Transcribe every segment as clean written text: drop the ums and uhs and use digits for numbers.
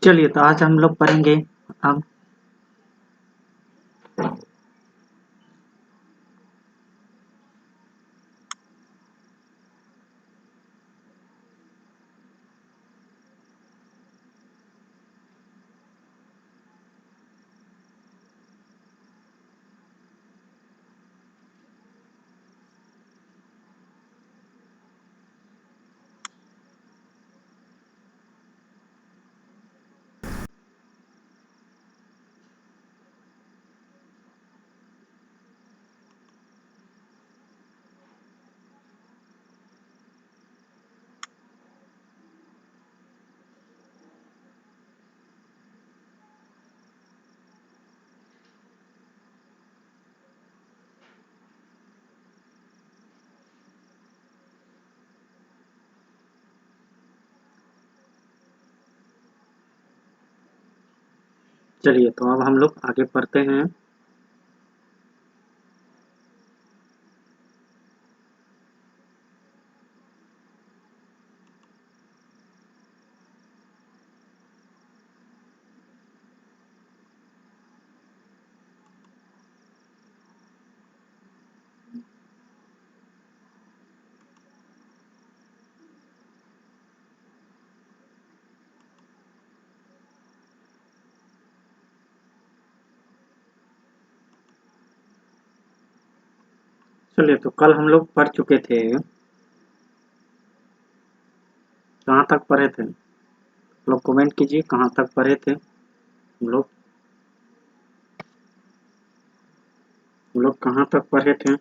चलिए तो आज हम लोग पढ़ेंगे अब चलिए तो अब हम लोग आगे पढ़ते हैं। चलिए तो कल हम लोग पढ़ चुके थे, कहाँ तक पढ़े थे लोग? कमेंट कीजिए कहाँ तक पढ़े थे हम लोग कहाँ तक पढ़े थे।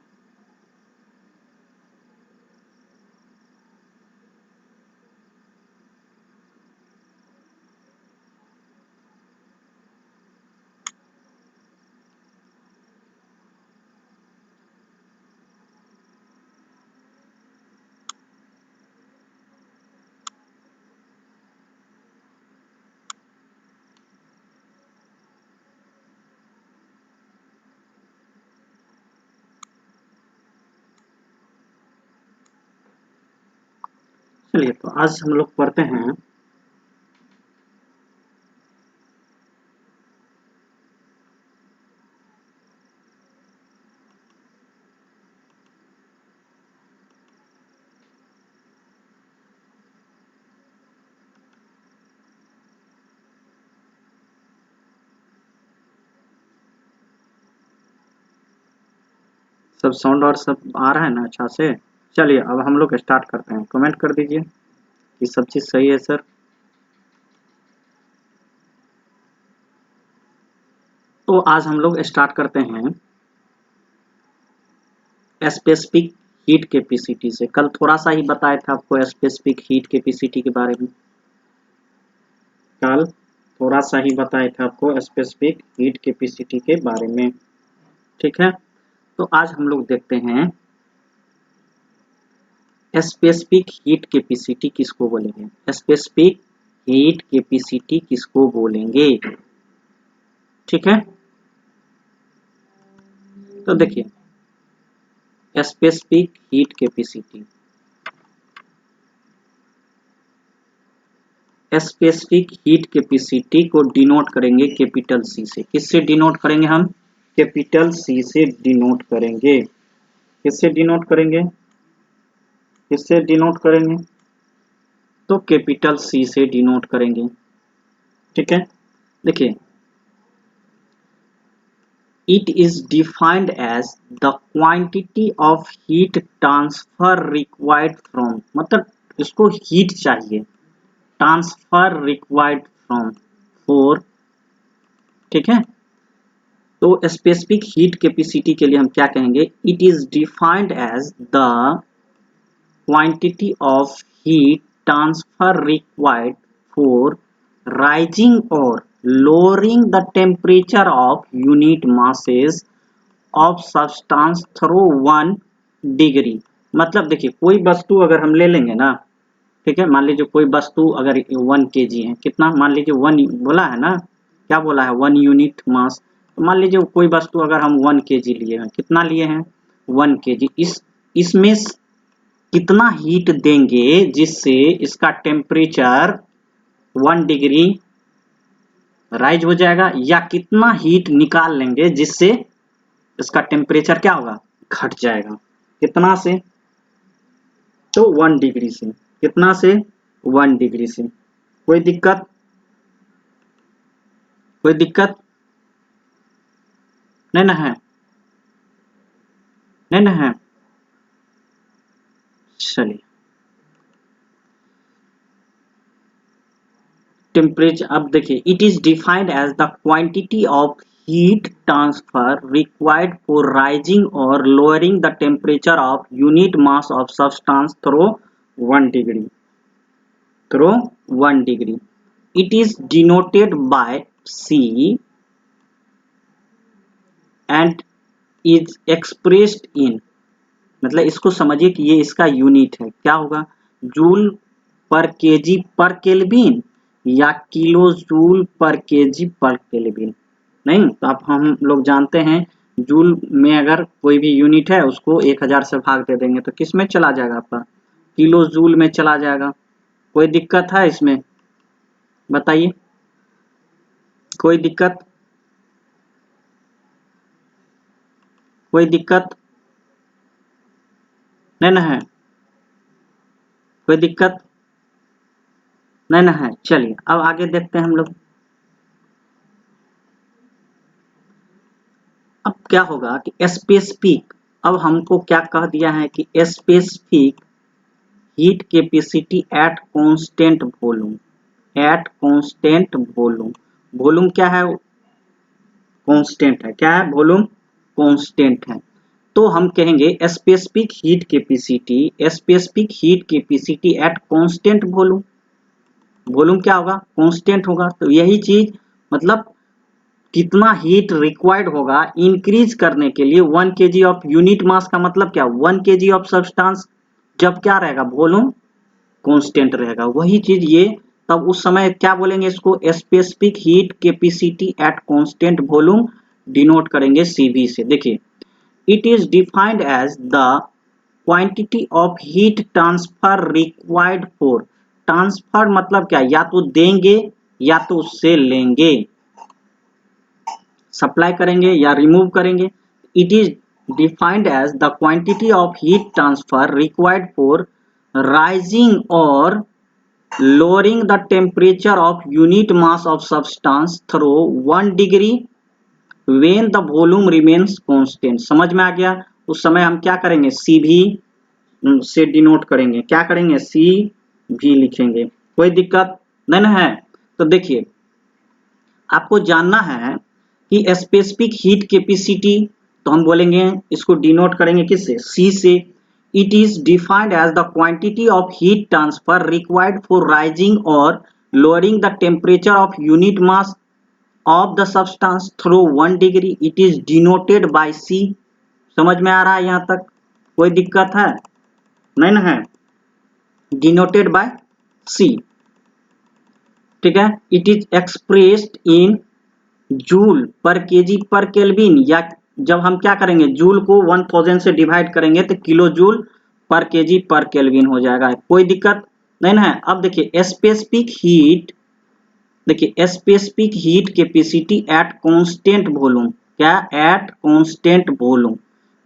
चलिए तो आज हम लोग पढ़ते हैं सब साउंड और सब आ रहा है ना अच्छा से। चलिए अब हम लोग स्टार्ट करते हैं। कमेंट कर दीजिए कि सब चीज़ सही है सर। तो आज हम लोग स्टार्ट करते हैं स्पेसिफिक हीट कैपेसिटी से। कल थोड़ा सा ही बताया था आपको स्पेसिफिक हीट कैपेसिटी के बारे में। कल थोड़ा सा ही बताया था आपको स्पेसिफिक हीट कैपेसिटी के बारे में, ठीक है। तो आज हम लोग देखते हैं स्पेसिफिक हीट कैपेसिटी किसको बोलेंगे। स्पेसिफिक हीट कैपेसिटी किसको बोलेंगे, ठीक है। तो देखिए specific heat capacity, specific heat capacity को डिनोट करेंगे कैपिटल सी से। किससे डिनोट करेंगे हम? कैपिटल सी से डिनोट करेंगे। किससे डिनोट करेंगे? किससे डिनोट करेंगे? तो कैपिटल सी से डिनोट करेंगे, ठीक है। देखिए it is defined as the quantity of heat transfer required from, मतलब इसको हीट चाहिए, ट्रांसफर रिक्वायर्ड फ्रॉम फोर, ठीक है। तो स्पेसिफिक हीट कैपेसिटी के लिए हम क्या कहेंगे? It is defined as the quantity of heat transfer required for rising और lowering the temperature of unit masses of substance through 1 degree. मतलब देखिए कोई वस्तु अगर हम ले लेंगे ना, ठीक है, मान लीजिए कोई वस्तु अगर 1 kg है, कितना मान लीजिए 1 बोला है ना, क्या बोला है? 1 यूनिट मास। तो मान लीजिए कोई वस्तु अगर हम 1 kg लिए हैं, कितना लिए हैं? 1 kg। इसमें कितना हीट देंगे जिससे इसका टेम्परेचर 1 डिग्री राइज हो जाएगा, या कितना हीट निकाल लेंगे जिससे इसका टेम्परेचर क्या होगा, घट जाएगा। कितना से, तो 1 डिग्री से। कितना से, 1 डिग्री से। कोई दिक्कत, कोई दिक्कत नहीं ना है, नहीं ना है। चलिए, टेम्परेचर अब देखिए, it is defined as the quantity of heat transfer required for rising और lowering the temperature of unit mass of substance through 1 degree, through 1 degree. It is denoted by C and is expressed in, मतलब इसको समझिए कि ये इसका unit है, क्या होगा, जूल पर केजी पर केल्विन या किलो जूल पर केजी पर केल्विन। नहीं, तो अब हम लोग जानते हैं जूल में अगर कोई भी यूनिट है उसको 1000 से भाग दे देंगे तो किस में चला जाएगा आपका, किलो जूल में चला जाएगा। कोई दिक्कत है इसमें, बताइए, कोई दिक्कत, कोई दिक्कत नहीं ना है, कोई दिक्कत नहीं ना है। चलिए अब आगे देखते हैं हम लोग। अब क्या होगा कि स्पेसिफिक, अब हमको क्या कह दिया है कि specific heat capacity at constant volume, eight constant volume. Volume क्या है, कांस्टेंट है, क्या है, वॉल्यूम कांस्टेंट है। तो हम कहेंगे specific heat capacity, specific heat capacity at constant volume. Volume क्या होगा, कांस्टेंट होगा। तो यही चीज मतलब कितना हीट रिक्वायर्ड होगा इंक्रीज करने के लिए 1 kg ऑफ यूनिट मास का मतलब क्या, 1 kg ऑफ सब्सटेंस जब क्या रहेगा, वॉल्यूम कांस्टेंट रहेगा। वही चीज ये, तब उस समय क्या बोलेंगे इसको, specific heat capacity at constant volume denote करेंगे CV से। देखिए, it is defined as the quantity of heat transfer required for, transfer मतलब क्या, या तो देंगे या तो उससे लेंगे, सप्लाई करेंगे या रिमूव करेंगे। It is defined as the quantity of heat transfer required for rising और lowering the temperature of unit mass of substance through 1 degree when the volume remains constant। समझ में आ गया। उस समय हम क्या करेंगे, CV से डिनोट करेंगे, क्या करेंगे, CV लिखेंगे। कोई दिक्कत नहीं ना है। तो देखिए, आपको जानना है कि स्पेसिफिक हीट कैपेसिटी, तो हम बोलेंगे इसको डिनोट करेंगे किससे, C से। It is defined as the quantity of heat transfer required for rising और lowering the temperature of unit mass of the substance through 1 degree. It is denoted by C। समझ में आ रहा है यहाँ तक, कोई दिक्कत है नहीं ना है, डिनोटेड बाय C, ठीक है। It is expressed in joule पर केजी पर केल्विन, या जब हम क्या करेंगे, जूल को 1000 से डिवाइड करेंगे तो किलो जूल पर केजी पर केल्विन हो जाएगा। कोई दिक्कत नहीं ना है। अब देखिए स्पेसिफिक हीट, देखिए specific heat capacity at constant volume, क्या, at constant volume.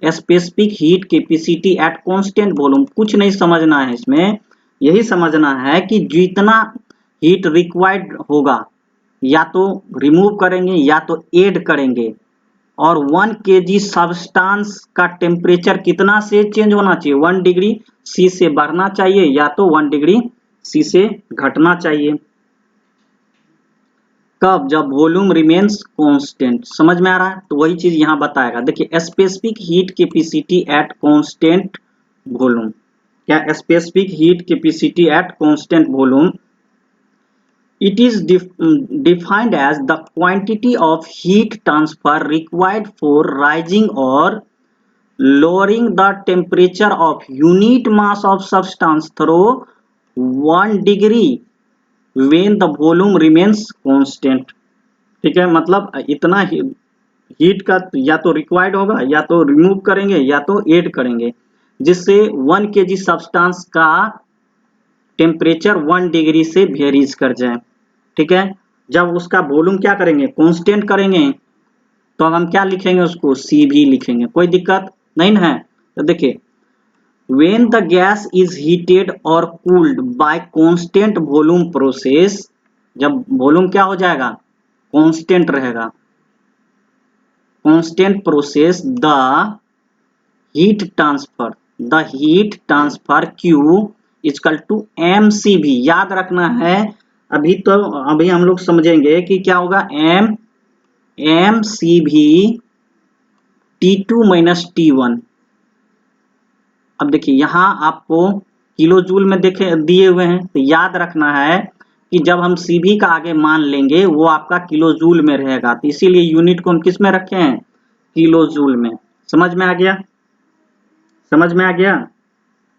Specific heat capacity at constant volume, कुछ नहीं समझना है इसमें, यही समझना है कि जितना हीट रिक्वायर्ड होगा या तो रिमूव करेंगे या तो ऐड करेंगे, और 1 kg सब्सटेंस का टेम्परेचर कितना से चेंज होना चाहिए, 1 डिग्री C से बढ़ना चाहिए या तो 1 डिग्री C से घटना चाहिए। कब, जब वॉल्यूम रिमेन्स कांस्टेंट। समझ में आ रहा है। तो वही चीज यहाँ बताएगा। देखिए specific heat capacity at constant volume, क्या, specific heat capacity at constant volume. It is defined as the quantity of heat transfer required for rising or lowering the temperature of unit mass of substance through 1 degree when the volume remains constant। ठीक है, मतलब इतना heat का या तो required होगा या तो रिमूव करेंगे या तो ऐड करेंगे, जिससे 1 kg सब्सटेंस का टेम्परेचर 1 डिग्री से वेरीज कर जाए। ठीक है, जब उसका वॉल्यूम क्या करेंगे, कांस्टेंट करेंगे, तो हम क्या लिखेंगे उसको, सी भी लिखेंगे, कोई दिक्कत नहीं ना है। तो देखिए when the gas is heated or cooled by constant volume process, जब वॉल्यूम क्या हो जाएगा, कांस्टेंट रहेगा, constant process, the heat transfer Q equal to mCV, याद रखना है। अभी हम लोग समझेंगे कि क्या होगा, mCV T2 माइनस T1। अब देखिए यहाँ आपको किलो जूल में देखे दिए हुए हैं, तो याद रखना है कि जब हम सीवी का आगे मान लेंगे वो आपका किलो जूल में रहेगा, तो इसीलिए यूनिट को हम किस में रखे हैं, किलो जूल में। समझ में आ गया, समझ में आ गया,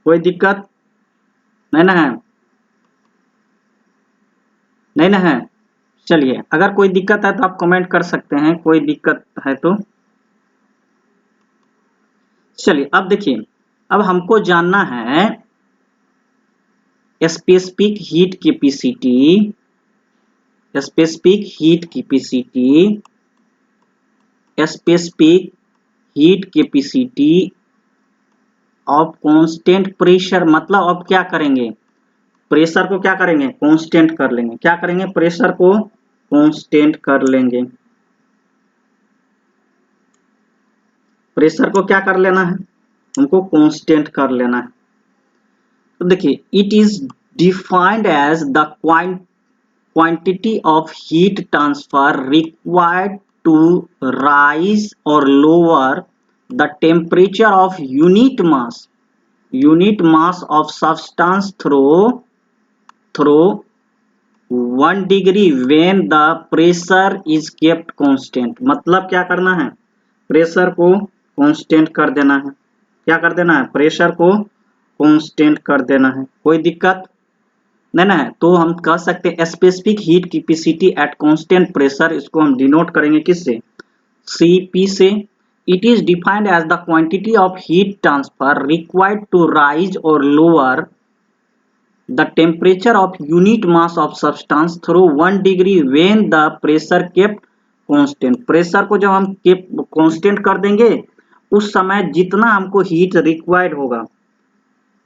कोई दिक्कत नहीं ना है, नहीं ना है। चलिए अगर कोई दिक्कत है तो आप कमेंट कर सकते हैं, कोई दिक्कत है तो। चलिए अब देखिए, अब हमको जानना है specific heat capacity, specific heat capacity, specific heat capacity of constant pressure. मतलब अब क्या करेंगे, प्रेशर को क्या करेंगे, कांस्टेंट कर लेंगे। क्या करेंगे, प्रेशर को कांस्टेंट कर लेंगे। प्रेशर को क्या कर लेना है, हमको कांस्टेंट कर लेना है। तो देखिए it is defined as the quantity of heat transfer required to rise or lower the temperature of unit mass of substance through 1 degree when the pressure is kept constant। मतलब क्या करना है, प्रेशर को कांस्टेंट कर देना है। क्या कर देना है, प्रेशर को कांस्टेंट कर देना है, कोई दिक्कत नहीं ना है। तो हम कह सकते हैं specific heat capacity at constant pressure, इसको हम डिनोट करेंगे किससे, Cp से। It is defined as the quantity of heat transfer required to raise और lower the temperature of unit mass of substance through 1 degree when the pressure kept constant. Pressure को जब हम constant कर देंगे, उस समय जितना हमको हीट रिक्वायर्ड होगा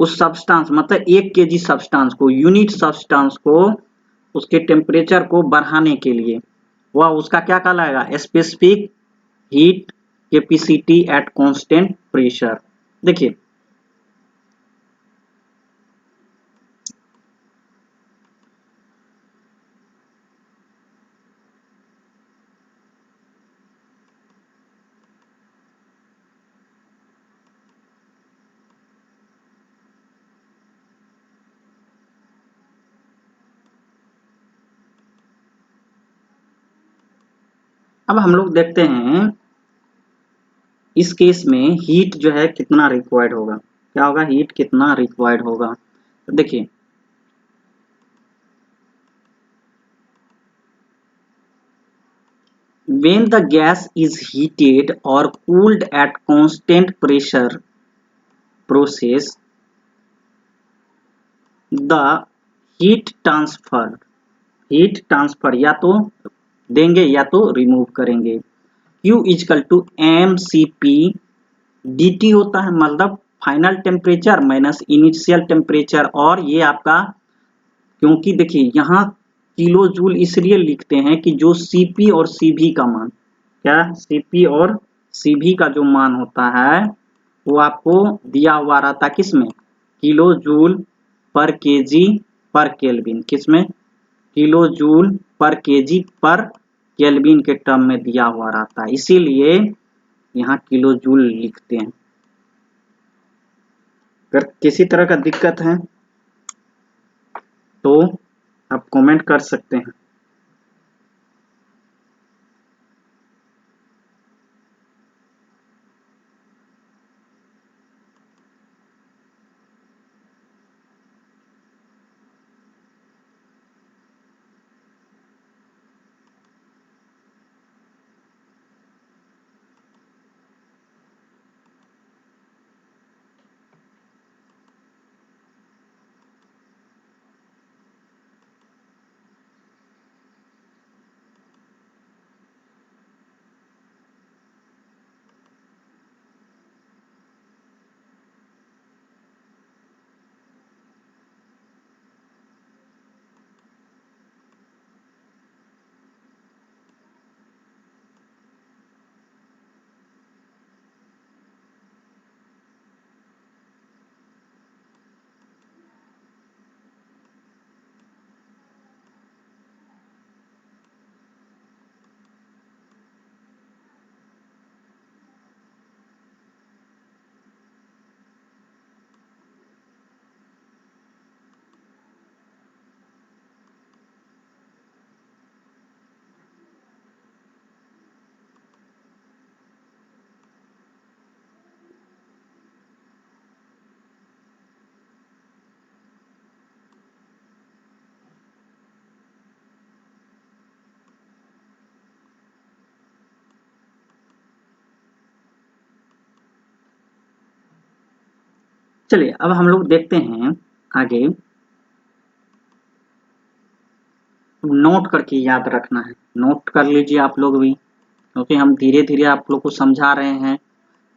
उस सब्सटेंस, मतलब 1 केजी सब्सटेंस को, यूनिट सब्सटेंस को, उसके टेम्परेचर को बढ़ाने के लिए, वह उसका क्या कहलाएगा, specific heat capacity at constant pressure. देखिए अब हम लोग देखते हैं इस केस में हीट जो है कितना रिक्वायर्ड होगा, क्या होगा, हीट कितना रिक्वायर्ड होगा। तो देखिए when the gas is heated or cooled at constant pressure process, the heat transfer या तो देंगे या तो रिमूव करेंगे। Q is equal to mCp dt होता है, मतलब final temperature minus initial temperature. और ये आपका, क्योंकि देखिए यहाँ किलो जूल इसलिए लिखते हैं कि जो Cp और Cv का मान, क्या Cp और Cv का जो मान होता है वो आपको दिया हुआ रहता है किसमें, किलो जूल पर केजी पर केल्विन, किसमें, किलो जूल पर केजी पर केल्विन के टर्म में दिया हुआ रहता है, इसीलिए यहाँ किलो जूल लिखते हैं। अगर किसी तरह का दिक्कत है तो आप कमेंट कर सकते हैं। चलिए अब हम लोग देखते हैं आगे। नोट करके याद रखना है, नोट कर लीजिए आप लोग भी, क्योंकि हम धीरे धीरे आप लोग को समझा रहे हैं।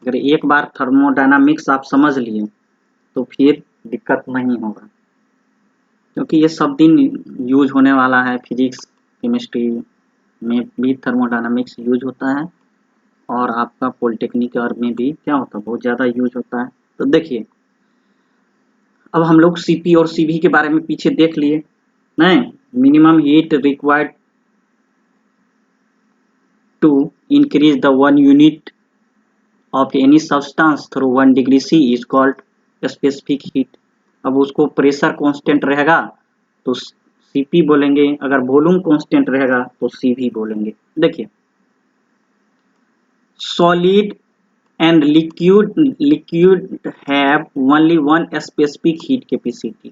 अगर एक बार थर्मोडायनामिक्स आप समझ लिए तो फिर दिक्कत नहीं होगा, क्योंकि ये सब दिन यूज होने वाला है। फिजिक्स केमिस्ट्री में भी थर्मोडायनामिक्स यूज होता है, और आपका पॉलिटेक्निक और में भी क्या होता है, बहुत ज़्यादा यूज होता है। तो देखिए अब हम लोग सीपी और सीवी के बारे में पीछे देख लिए नहीं। Minimum heat required to increase the 1 unit of any substance through 1 degree C is called specific heat. अब उसको प्रेशर कांस्टेंट रहेगा तो सीपी बोलेंगे, अगर वॉल्यूम कांस्टेंट रहेगा तो सीवी बोलेंगे। देखिए solid and liquid have only one specific heat capacity।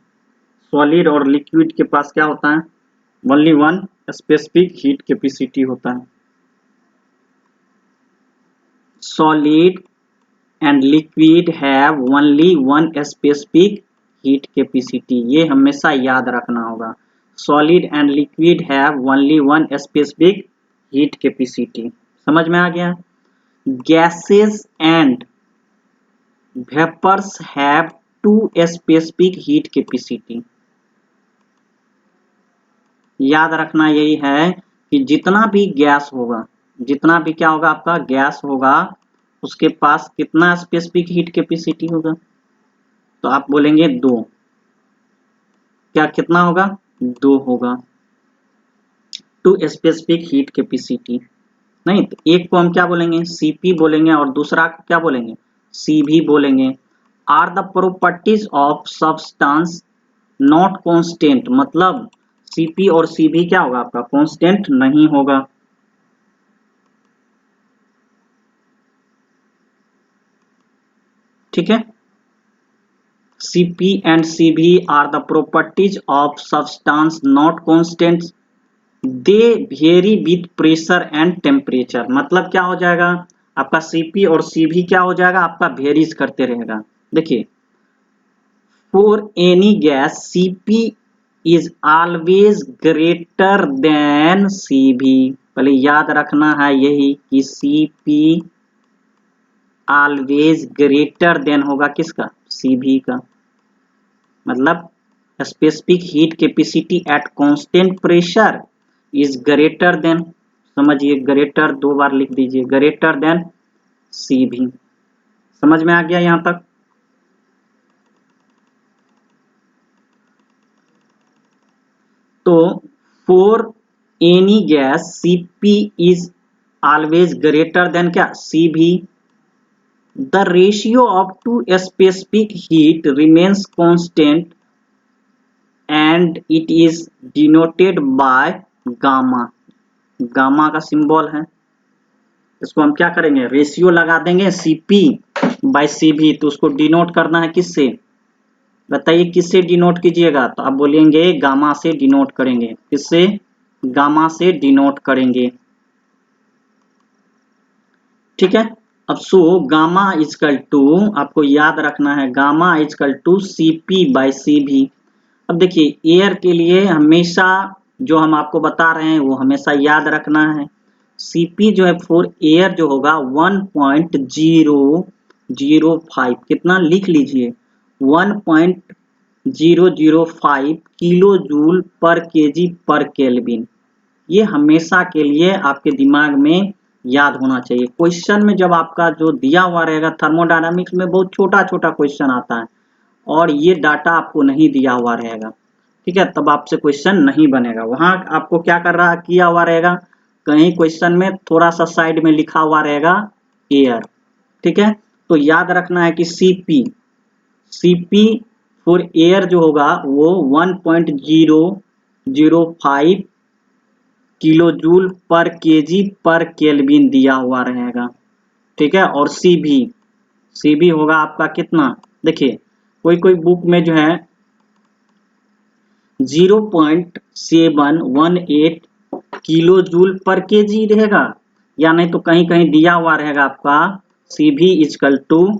Solid और लिक्विड के पास क्या होता है, only one specific heat capacity होता है। Solid and liquid have only one specific heat capacity, ये हमेशा याद रखना होगा। Solid and liquid have only one specific heat capacity। समझ में आ गया। gases and vapors have two specific heat capacity। याद रखना यही है कि जितना भी गैस होगा, जितना भी क्या होगा आपका गैस होगा, उसके पास कितना स्पेसिफिक हीट कैपेसिटी होगा, तो आप बोलेंगे 2। क्या कितना होगा, 2 होगा, 2 स्पेसिफिक हीट कैपेसिटी। नहीं तो एक को हम क्या बोलेंगे, सीपी बोलेंगे, और दूसरा क्या बोलेंगे, सीवी बोलेंगे। Are the properties of substance not constant, मतलब सीपी और सीवी क्या होगा आपका, कांस्टेंट नहीं होगा। ठीक है, CP and CV are the properties of substance not constant, they vary with pressure and temperature. मतलब क्या हो जाएगा आपका, सीपी और सीवी क्या हो जाएगा आपका, वेरीज करते रहेगा। देखिए for any gas C P is always greater then CV. पहले याद रखना है यही कि सीपी ऑलवेज ग्रेटर देन होगा किसका, सीवी का। मतलब specific heat capacity at constant pressure is greater than, समझिए ग्रेटर 2 बार लिख दीजिए, ग्रेटर देन सीवी। समझ में आ गया यहां तक। तो for any gas C P is always greater than क्या, C V. The ratio of two specific heat remains constant and it is denoted by gamma. Gamma का सिंबल है, इसको हम क्या करेंगे, रेशियो लगा देंगे सीपी बाय सीवी, तो उसको डिनोट करना है किससे, बताइए किससे डिनोट कीजिएगा, तो आप बोलेंगे गामा से डिनोट करेंगे। किससे, गामा से डिनोट करेंगे। ठीक है, अब सो गामा इजकल टू, आपको याद रखना है gamma is equal to CP by CV. अब देखिए एयर के लिए हमेशा जो हम आपको बता रहे हैं वो हमेशा याद रखना है। सीपी जो है फॉर एयर जो होगा 1.005, कितना लिख लीजिए, 1.005 किलो जूल पर केजी पर केल्विन। ये हमेशा के लिए आपके दिमाग में याद होना चाहिए। क्वेश्चन में जब आपका जो दिया हुआ रहेगा, थर्मोडायनामिक्स में बहुत छोटा छोटा क्वेश्चन आता है और ये डाटा आपको नहीं दिया हुआ रहेगा, ठीक है, तब आपसे क्वेश्चन नहीं बनेगा। वहां आपको क्या कर रहा किया हुआ रहेगा, कहीं क्वेश्चन में थोड़ा सा साइड में लिखा हुआ रहेगा एयर। ठीक है, तो याद रखना है कि सीपी फॉर एयर जो होगा वो 1.005 किलो जूल पर केजी पर केल्विन दिया हुआ रहेगा। ठीक है, और सीवी होगा आपका कितना, देखिए कोई कोई बुक में जो है 0.718 किलो जूल पर केजी रहेगा, या नहीं तो कहीं कहीं दिया हुआ रहेगा आपका सीवी इजकल टू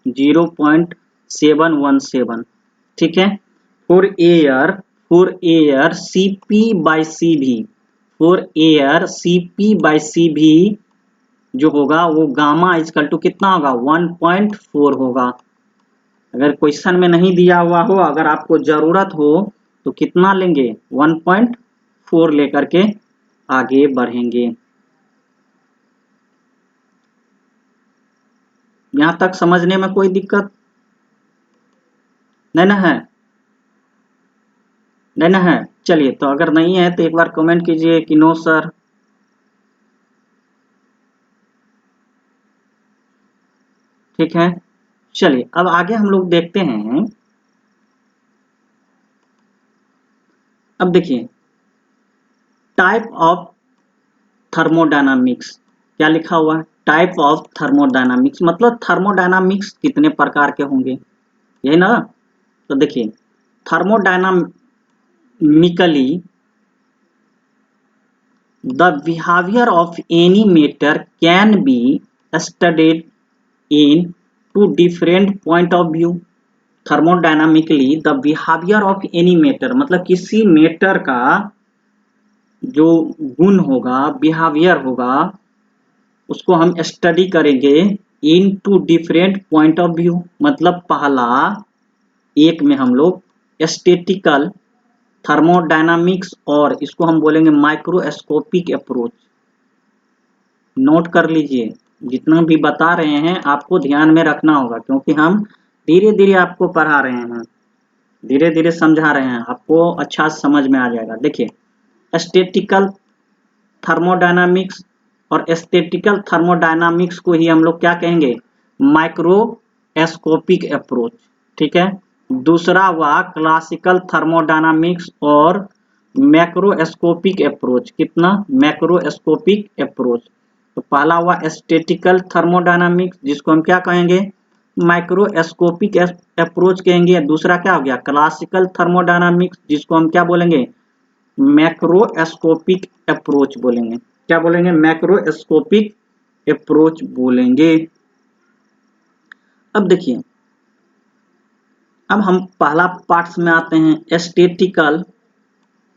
0.718 717, ठीक है। For air Cp by Cv जो होगा वो गामा इजकल टू कितना होगा 1.4 होगा। अगर क्वेश्चन में नहीं दिया हुआ हो, अगर आपको जरूरत हो तो कितना लेंगे 1.4 लेकर के आगे बढ़ेंगे। यहां तक समझने में कोई दिक्कत नहीं ना है? नहीं ना है? चलिए, तो अगर नहीं है तो एक बार कमेंट कीजिए कि नो सर। ठीक है, चलिए अब आगे हम लोग देखते हैं। अब देखिए टाइप ऑफ थर्मोडायनामिक्स, क्या लिखा हुआ है? टाइप ऑफ थर्मोडायनामिक्स मतलब थर्मोडायनामिक्स कितने प्रकार के होंगे, यही ना? तो देखिए thermodynamically the behavior of any matter can be studied in two different point of view. Thermodynamically the behavior of any matter मतलब किसी मेटर का जो गुण होगा, बिहेवियर होगा, उसको हम स्टडी करेंगे in two different point of view. मतलब पहला एक में हम लोग स्टैटिकल थर्मोडायनामिक्स और इसको हम बोलेंगे माइक्रोस्कोपिक अप्रोच। नोट कर लीजिए, जितना भी बता रहे हैं आपको ध्यान में रखना होगा, क्योंकि हम धीरे धीरे आपको पढ़ा रहे हैं, धीरे धीरे समझा रहे हैं, आपको अच्छा समझ में आ जाएगा। देखिए स्टैटिकल थर्मोडायनामिक्स और स्टैटिकल थर्मोडायनामिक्स को ही हम लोग क्या कहेंगे? माइक्रोस्कोपिक अप्रोच, ठीक है। दूसरा हुआ क्लासिकल थर्मोडायनामिक्स और मैक्रोस्कोपिक अप्रोच। कितना? Macroscopic approach. तो पहला हुआ स्टैटिकल थर्मोडायनामिक्स जिसको हम क्या कहेंगे? माइक्रोस्कोपिक अप्रोच कहेंगे। दूसरा क्या हो गया? क्लासिकल थर्मोडायनामिक्स जिसको हम क्या बोलेंगे? मैक्रोस्कोपिक अप्रोच बोलेंगे। क्या बोलेंगे? मैक्रोस्कोपिक अप्रोच बोलेंगे। अब देखिए, अब हम पहला पार्ट्स में आते हैं,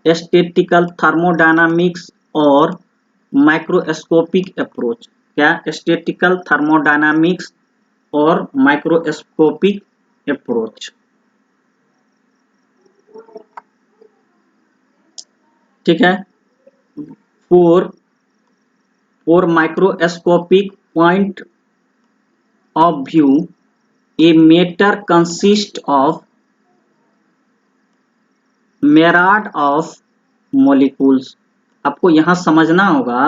स्टैटिकल थर्मोडायनामिक्स और माइक्रोस्कोपिक अप्रोच। क्या? स्टैटिकल थर्मोडायनामिक्स और माइक्रोस्कोपिक अप्रोच, ठीक है। for microscopic point of view a matter consists of myriad of molecules। आपको यहां समझना होगा,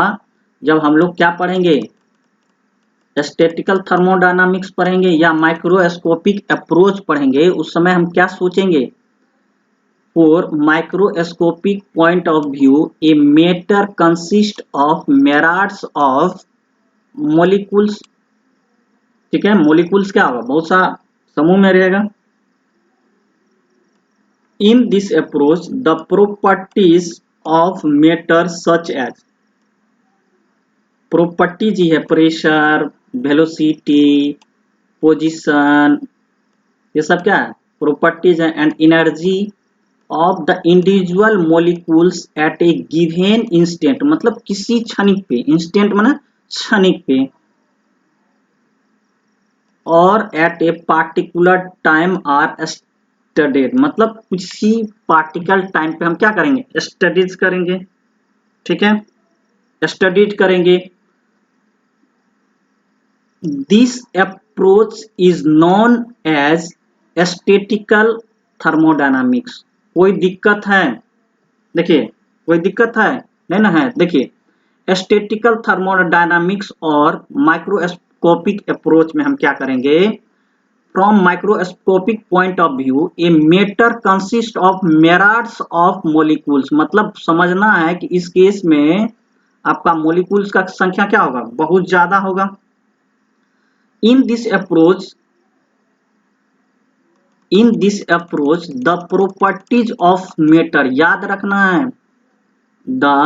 जब हम लोग क्या पढ़ेंगे, स्टैटिकल थर्मोडायनामिक्स पढ़ेंगे या माइक्रोस्कोपिक अप्रोच पढ़ेंगे, उस समय हम क्या सोचेंगे? For microscopic point of view a matter consists of myriads of molecules, ठीक है। मोलिकुल्स क्या होगा? बहुत सा समूह में रहेगा। In this approach the properties of matter such as, property जी है, प्रेशर, वेलोसिटी, पोजीशन, ये सब क्या है? प्रॉपर्टीज है। And energy of the individual molecules at a given instant मतलब किसी क्षणिक पे, इंस्टेंट माना क्षणिक पे, और at a particular time are studied मतलब किसी पार्टिकल टाइम पे हम क्या करेंगे? स्टडीज करेंगे, ठीक है, स्टडीड करेंगे। This approach is known as statistical thermodynamics. कोई दिक्कत है? देखिए कोई दिक्कत है? नहीं ना है? देखिए स्टैटिकल थर्मोडायनामिक्स और माइक्रोस्कोपिक अप्रोच में हम क्या करेंगे? From microscopic point of view, a matter consists of myriads of molecules। मतलब समझना है कि इस केस में आपका मोलिकुल्स का संख्या क्या होगा? बहुत ज्यादा होगा। In this approach, the properties of matter, याद रखना है, the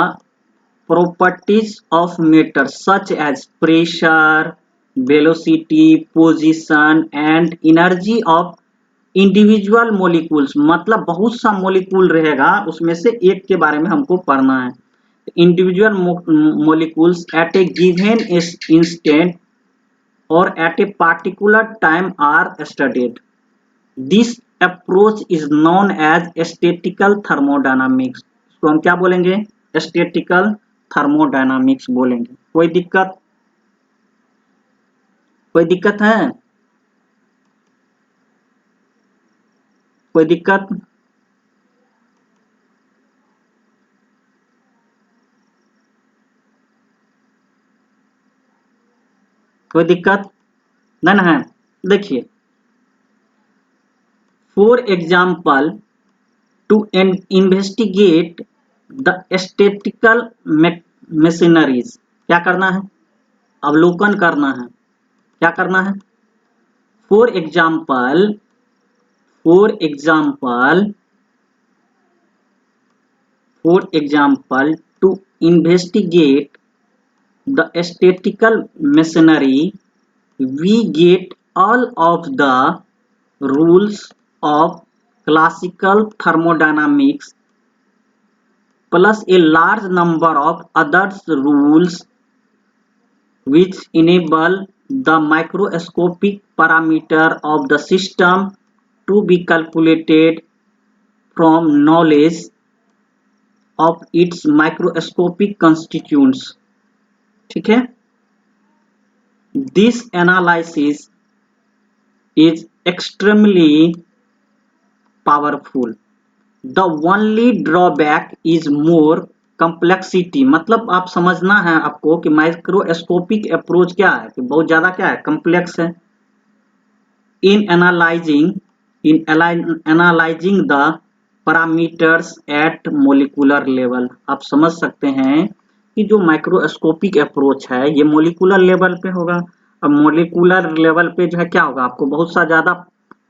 properties of matter such as pressure, velocity, position and energy of individual molecules मतलब बहुत सा मोलिक्यूल रहेगा, उसमें से एक के बारे में हमको पढ़ना है। Individual molecules at a given instant or at a particular time are studied. This approach is known as statistical thermodynamics. तो हम क्या बोलेंगे? Statistical thermodynamics बोलेंगे। कोई दिक्कत? कोई दिक्कत है? कोई दिक्कत? कोई दिक्कत? नहीं ना है? देखिए, for example, to investigate the statistical machineries, क्या करना है? अवलोकन करना है। क्या करना है? For example, to investigate the statistical machinery, we get all of the rules of classical thermodynamics plus a large number of other rules which enable the microscopic parameter of the system to be calculated from knowledge of its microscopic constituents. ठीक है? This analysis is extremely powerful. The only drawback is more complexity. मतलब आप समझना है आपको कि microscopic approach क्या है, कि बहुत ज्यादा क्या है, कम्प्लेक्स है। In analyzing the parameters at molecular level, आप समझ सकते हैं कि जो माइक्रोस्कोपिक अप्रोच है ये मोलिकुलर लेवल पे होगा। अब मोलिकुलर लेवल पे जो है क्या होगा, आपको बहुत सा ज्यादा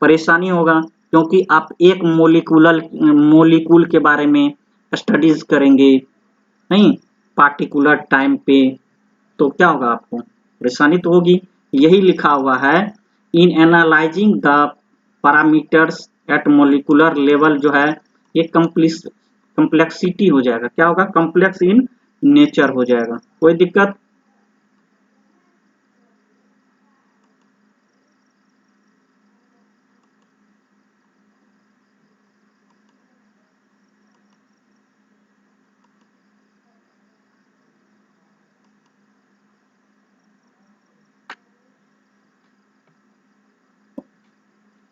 परेशानी होगा, क्योंकि आप एक मोलिकुल के बारे में स्टडीज करेंगे नहीं पार्टिकुलर टाइम पे, तो क्या होगा, आपको परेशानी तो होगी। यही लिखा हुआ है, in analyzing the parameters at molecular level, जो है ये कम्प्लेक्सिटी हो जाएगा। क्या होगा? कम्प्लेक्स इन नेचर हो जाएगा। कोई दिक्कत?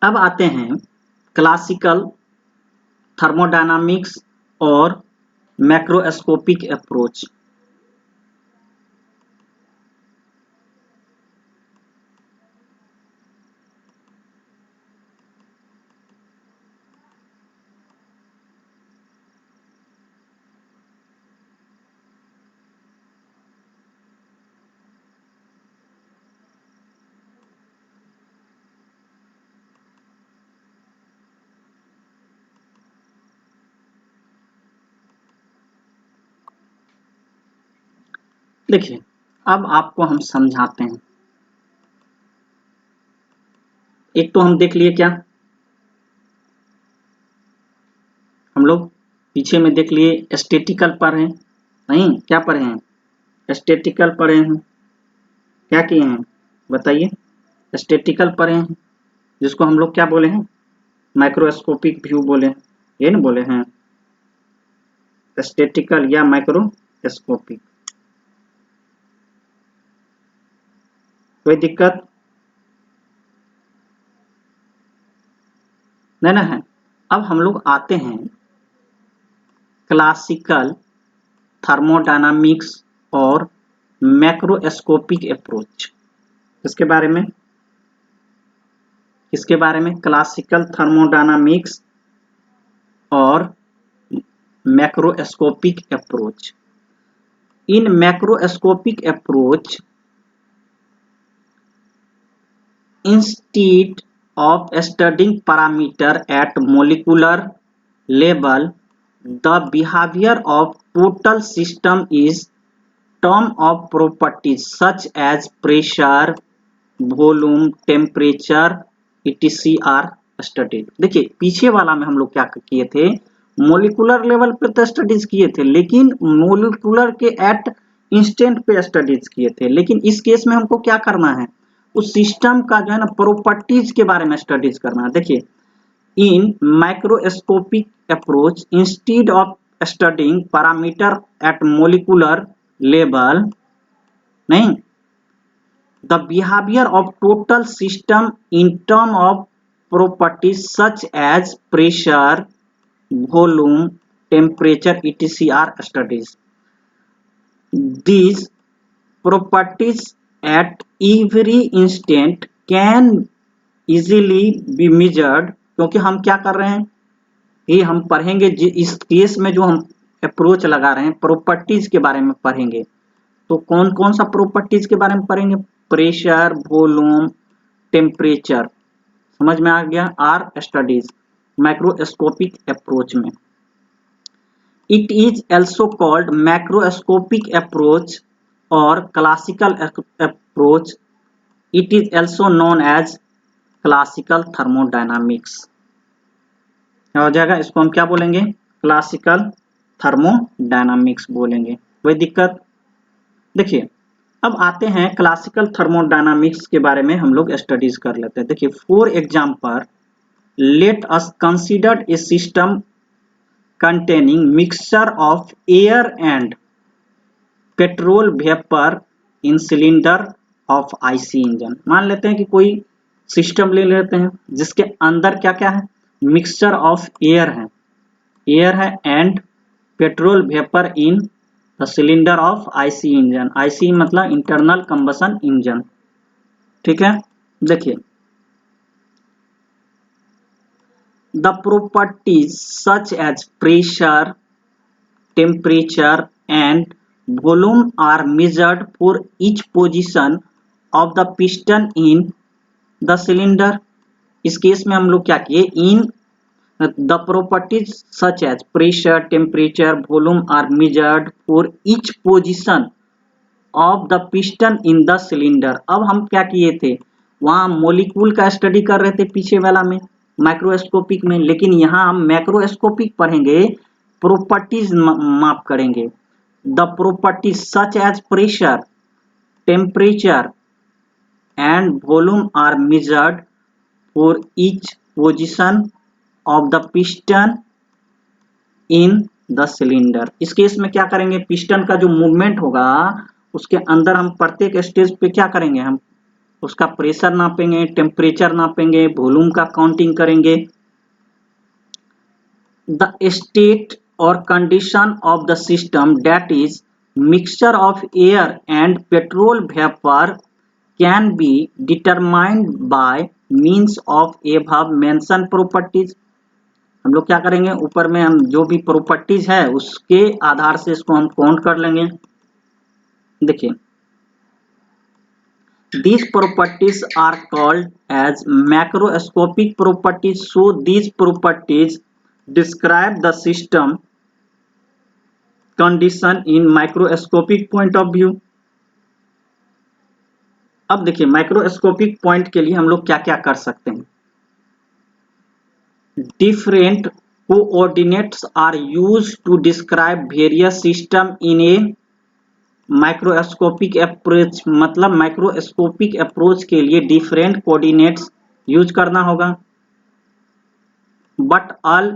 अब आते हैं क्लासिकल थर्मोडायनामिक्स और मैक्रोस्कोपिक अप्रोच। देखिए, अब आपको हम समझाते हैं। एक तो हम देख लिए क्या, हम लोग पीछे में देख लिए स्टैटिकल पर हैं, नहीं क्या पढ़े हैं? स्टैटिकल पढ़े हैं। क्या किए हैं बताइए? स्टैटिकल पढ़े हैं, जिसको हम लोग क्या बोले हैं? माइक्रोस्कोपिक व्यू बोले हैं, ये ना बोले हैं? स्टैटिकल या माइक्रोस्कोपिक। कोई दिक्कत? नहीं ना है? अब हम लोग आते हैं क्लासिकल थर्मोडायनामिक्स और मैक्रोस्कोपिक अप्रोच। इसके बारे में, इसके बारे में क्लासिकल थर्मोडायनामिक्स और macroscopic approach. In macroscopic approach, instead of studying parameter at molecular level, the behavior of total system is term of properties such as pressure, volume, temperature, etc. are study. देखिए पीछे वाला में हम लोग क्या किए थे, मोलिकुलर लेवल पे तो स्टडीज किए थे, लेकिन मोलिकुलर के एट इंस्टेंट पे स्टडीज किए थे। लेकिन इस केस में हमको क्या करना है, उस सिस्टम का जो है ना प्रॉपर्टीज के बारे में स्टडीज करना है। देखिए in microscopic approach instead of studying parameter at molecular level, नहीं, the behavior of total system in terms of properties such as pressure, volume, temperature, etc. are studies. These properties at every instant can easily be measured। क्योंकि हम क्या कर रहे हैं, ये हम पढ़ेंगे इस केस में जो हम अप्रोच लगा रहे हैं प्रॉपर्टीज के बारे में पढ़ेंगे। तो कौन कौन सा प्रॉपर्टीज के बारे में पढ़ेंगे, प्रेशर, वॉल्यूम, टेम्परेचर, समझ में आ गया, आर स्टडीज माइक्रोस्कोपिक अप्रोच में। It is also called macroscopic approach और classical approach. It is also known as classical thermodynamics. क्या हो जाएगा, इसको हम क्या बोलेंगे, क्लासिकल थर्मोडायनामिक्स बोलेंगे, कोई दिक्कत। देखिए अब आते हैं क्लासिकल थर्मोडायनामिक्स के बारे में हम लोग स्टडीज कर लेते हैं। देखिए for example let us consider a system containing mixture of air and petrol vapour in cylinder of IC engine. मान लेते हैं कि कोई सिस्टम ले लेते हैं जिसके अंदर क्या क्या है, मिक्सचर ऑफ एयर है and petrol vapour in the cylinder of IC engine. IC मतलब इंटरनल कंबशन इंजन, ठीक है। देखिए the properties such as pressure, temperature and volume are measured for each position of the piston in the cylinder. इस case में हम लोग क्या किए, इन the properties such as pressure, temperature, volume are measured for each position of the piston in the cylinder। अब हम क्या किए थे, वहां मोलिक्यूल का स्टडी कर रहे थे पीछे वाला में माइक्रोस्कोपिक में, लेकिन यहाँ हम मैक्रोस्कोपिक पढ़ेंगे, प्रॉपर्टीज माप करेंगे। The properties such as pressure, temperature and volume are measured for each position of the piston in the cylinder. इस केस में क्या करेंगे, पिस्टन का जो मूवमेंट होगा उसके अंदर हम प्रत्येक स्टेज पे क्या करेंगे, हम उसका प्रेशर नापेंगे, टेम्परेचर नापेंगे, वॉल्यूम का काउंटिंग करेंगे। द स्टेट और condition of the system that is mixture of air and petrol vapour can be determined by means of above mention properties. हम लोग क्या करेंगे, ऊपर में हम जो भी प्रॉपर्टीज है उसके आधार से इसको हम काउंट कर लेंगे। देखिए these properties are called as macroscopic properties, so these properties describe the system condition in microscopic point of view। अब देखिए माइक्रोस्कोपिक पॉइंट के लिए हम लोग क्या क्या कर सकते हैं, different coordinates are used to describe various system in a microscopic approach. मतलब माइक्रोस्कोपिक अप्रोच के लिए डिफरेंट कोऑर्डिनेट्स यूज करना होगा, but all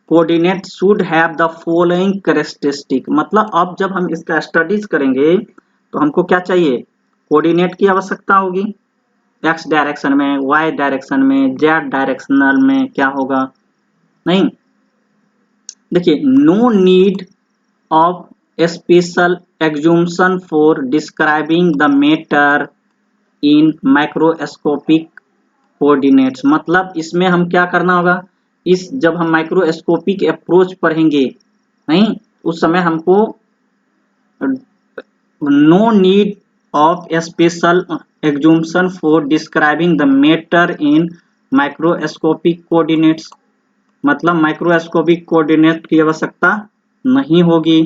coordinate should have the following characteristic. मतलब अब जब हम इसका स्टडीज करेंगे तो हमको क्या चाहिए, कोऑर्डिनेट की आवश्यकता होगी, एक्स डायरेक्शन में, वाई डायरेक्शन में, जेड डायरेक्शनल में क्या होगा, नहीं। देखिए no need of special assumption for describing the matter in microscopic coordinates। मतलब इसमें हम क्या करना होगा, इस जब हम माइक्रोस्कोपिक अप्रोच पढ़ेंगे नहीं उस समय हमको no need of special assumption for describing the matter in microscopic coordinates। मतलब माइक्रोस्कोपिक कोऑर्डिनेट की आवश्यकता नहीं होगी।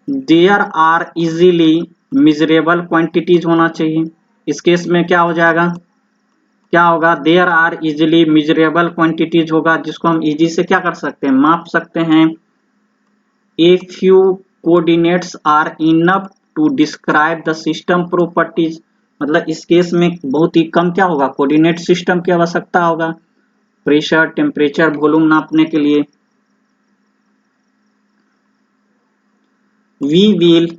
There are easily measurable quantities होना चाहिए। इस केस में क्या हो जाएगा, क्या होगा, there are easily measurable quantities होगा, जिसको हम इजी से क्या कर सकते हैं, माप सकते हैं। A few coordinates are enough to describe the system properties, मतलब इस केस में बहुत ही कम क्या होगा, कोऑर्डिनेट सिस्टम की आवश्यकता होगा प्रेशर, टेम्परेचर, वॉल्यूम नापने के लिए। We will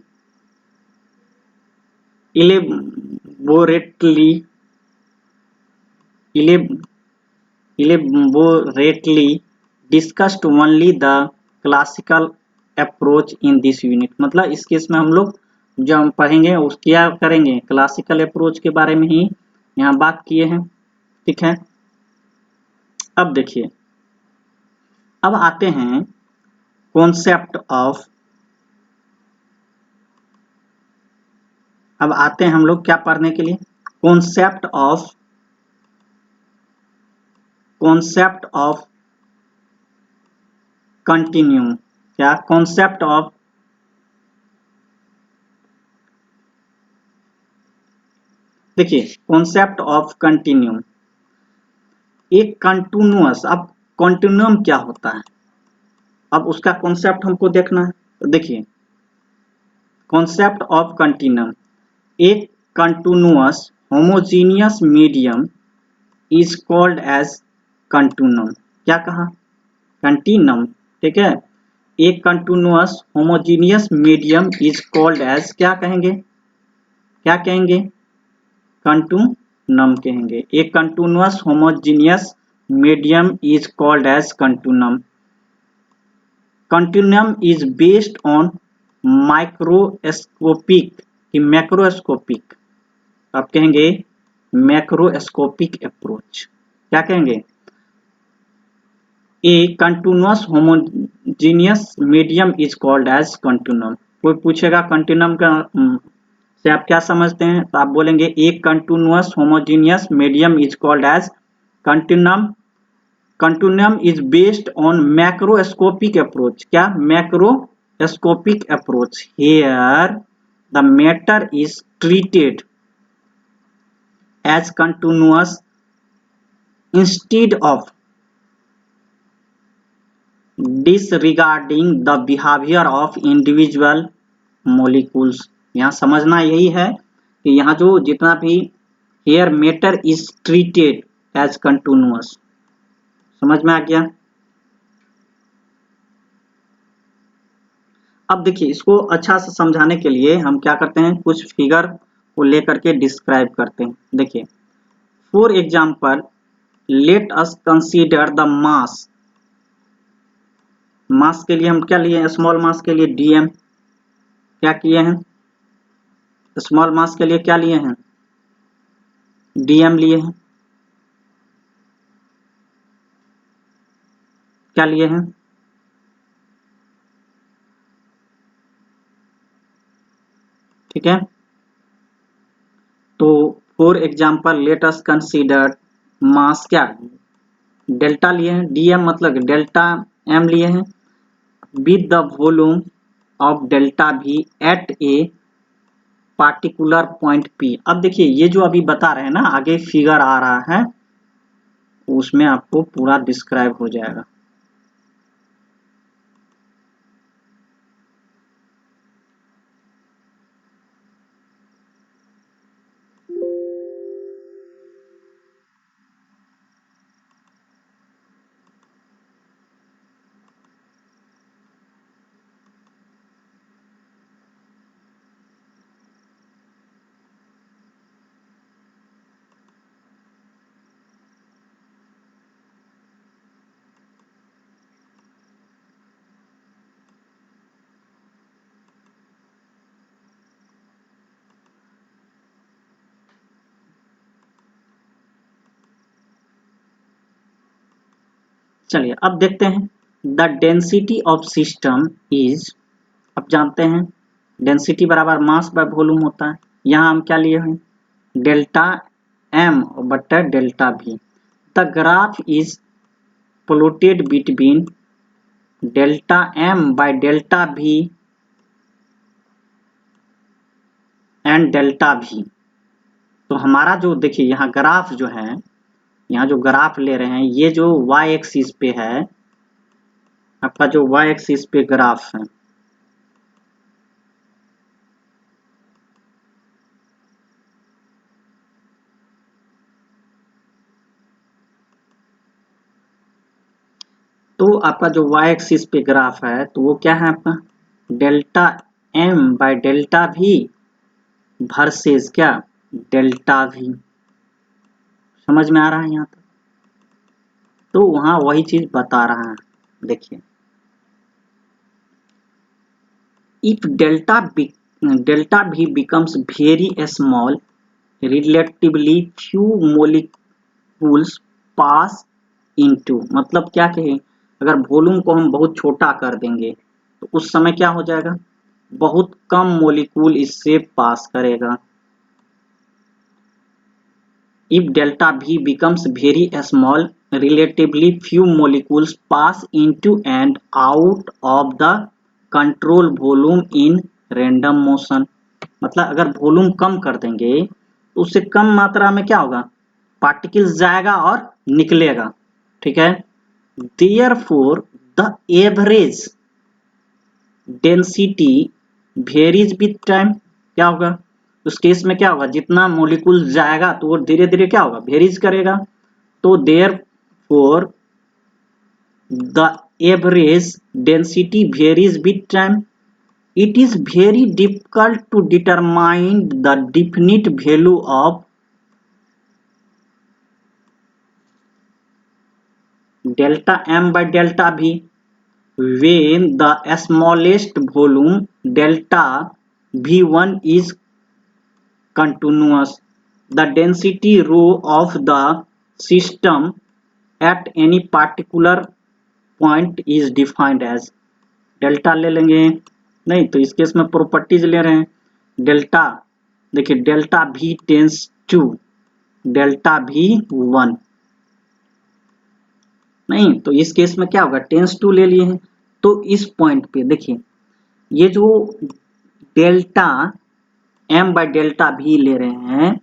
elaborately elaborately discussed only the classical approach in this unit, मतलब इस केस में हम लोग जो हम पढ़ेंगे उस क्या करेंगे, क्लासिकल अप्रोच के बारे में ही यहाँ बात किए हैं। ठीक है, अब देखिए, अब आते हैं कॉन्सेप्ट ऑफ, अब आते हैं हम लोग क्या पढ़ने के लिए, कॉन्सेप्ट ऑफ कंटिन्यूम। क्या कॉन्सेप्ट ऑफ, देखिए कॉन्सेप्ट ऑफ कंटिन्यूम, एक कंटिन्यूअस, अब कंटिन्यूम क्या होता है, अब उसका कॉन्सेप्ट हमको देखना है। तो देखिए कॉन्सेप्ट ऑफ कंटिन्यूम, एक continuous homogeneous medium is called as continuum. क्या कहा, कंटिन्यूम। ठीक है, एक continuous homogeneous medium is called as, क्या कहेंगे, क्या कहेंगे, कंटिन्यूम कहेंगे। एक continuous homogeneous medium is called as continuum. Continuum is based on microscopic कि मैक्रोस्कोपिक, आप कहेंगे मैक्रोस्कोपिक अप्रोच। क्या कहेंगे, a continuous homogeneous medium is called as continuum. कोई पूछेगा कंटिन्यूम का से आप क्या समझते हैं, तो आप बोलेंगे एक continuous homogeneous medium is called as continuum. Continuum is based on macroscopic approach. क्या, macroscopic approach. Here the matter is treated as continuous instead of disregarding the behavior of individual molecules। यहाँ समझना यही है कि यहाँ जो जितना भी here matter is treated as continuous, समझ में आ गया। अब देखिए इसको अच्छा से समझाने के लिए हम क्या करते हैं, कुछ फिगर को लेकर के डिस्क्राइब करते हैं। देखिए for example let us consider the mass. Mass के लिए हम क्या लिए हैं, स्मॉल मास के लिए डीएम। क्या किए हैं, स्मॉल मास के लिए क्या लिए हैं, डीएम लिए हैं। क्या लिए हैं, ठीक है। तो for example let us consider mass, क्या डेल्टा लिए हैं, डीएम मतलब डेल्टा एम लिए हैं, with the volume of delta भी at a particular point P. अब देखिए ये जो अभी बता रहे हैं ना, आगे फिगर आ रहा है उसमें आपको पूरा डिस्क्राइब हो जाएगा। चलिए अब देखते हैं, the density of system is, अब जानते हैं डेंसिटी बराबर मास बाय वॉल्यूम होता है। यहाँ हम क्या लिए हैं, डेल्टा एम बटा delta V. The graph is plotted between delta M by delta V and delta V. तो हमारा जो देखिए यहाँ ग्राफ जो है यहाँ जो ग्राफ ले रहे हैं ये जो y एक्सिस पे है, आपका जो y एक्सिस पे ग्राफ है, तो आपका जो y एक्सिस पे ग्राफ है तो वो क्या है आपका delta m by delta v versus क्या डेल्टा v। समझ में आ रहा है यहाँ तक? तो वहां वही चीज बता रहा है, देखिए if delta v becomes very small, relatively few molecules pass into, मतलब क्या कहें, अगर वॉल्यूम को हम बहुत छोटा कर देंगे तो उस समय क्या हो जाएगा, बहुत कम मोलिक्यूल इससे पास करेगा। If delta v becomes very small, relatively few molecules pass into and out of the control volume in random motion। मतलब अगर वॉल्यूम कम कर देंगे तो उससे कम मात्रा में क्या होगा, पार्टिकल्स जाएगा और निकलेगा, ठीक है। Therefore the average density varies with time। क्या होगा उस केस में, क्या होगा, जितना मोलिक्यूल जाएगा तो वो धीरे धीरे क्या होगा, वेरीज करेगा। तो therefore the average density varies with time। It is very difficult to determine the definite value of delta m by delta v when the smallest volume delta v1 is continuous। The density rho of the system at any particular point is defined as। Delta ले लेंगे, नहीं तो इस case में properties ले रहे हैं। Delta देखिए delta v tends to delta v1, नहीं तो इस केस में क्या होगा, टेंस टू ले लिए हैं। तो इस पॉइंट पे देखिए ये जो delta m by delta v ले रहे हैं,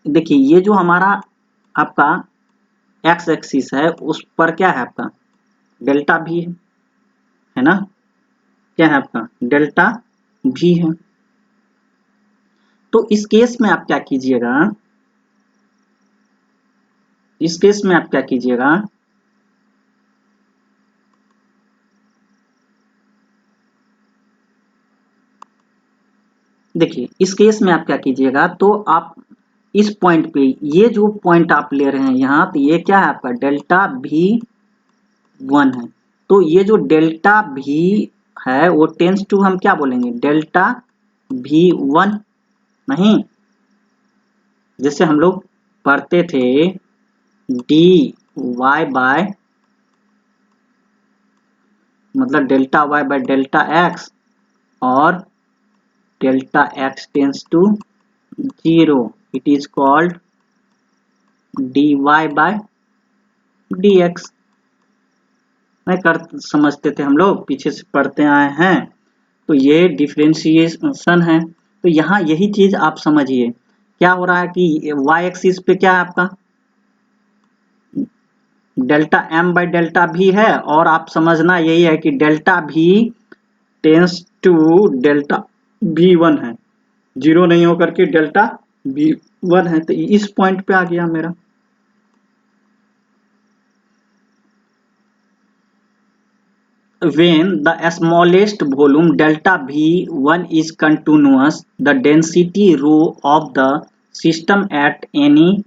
देखिए ये जो हमारा आपका x एक्सिस है उस पर क्या है आपका डेल्टा v है ना, क्या है आपका डेल्टा v है। तो इस केस में आप क्या कीजिएगा, इस केस में आप क्या कीजिएगा, देखिए इस केस में आप क्या कीजिएगा, तो आप इस पॉइंट पे ये जो पॉइंट आप ले रहे हैं यहाँ, तो ये क्या है आपका डेल्टा v1 है। तो ये जो डेल्टा v है वो टेंस टू हम क्या बोलेंगे डेल्टा v1, नहीं जैसे हम लोग पढ़ते थे dy बाय मतलब delta y by delta x और delta x tends to 0, it is called dy by dx। नहीं कर समझते थे हम लोग, पीछे से पढ़ते आए हैं, तो ये डिफरेंशिएशन है। तो यहाँ यही चीज आप समझिए क्या हो रहा है कि y एक्सिस पे क्या है आपका delta m by delta v है, और आप समझना यही है कि delta v tends to delta v1 है, जीरो नहीं होकर के डेल्टा v1 है। तो इस पॉइंट पे आ गया मेरा। When the smallest volume delta V1 is continuous, the density rho of the system at any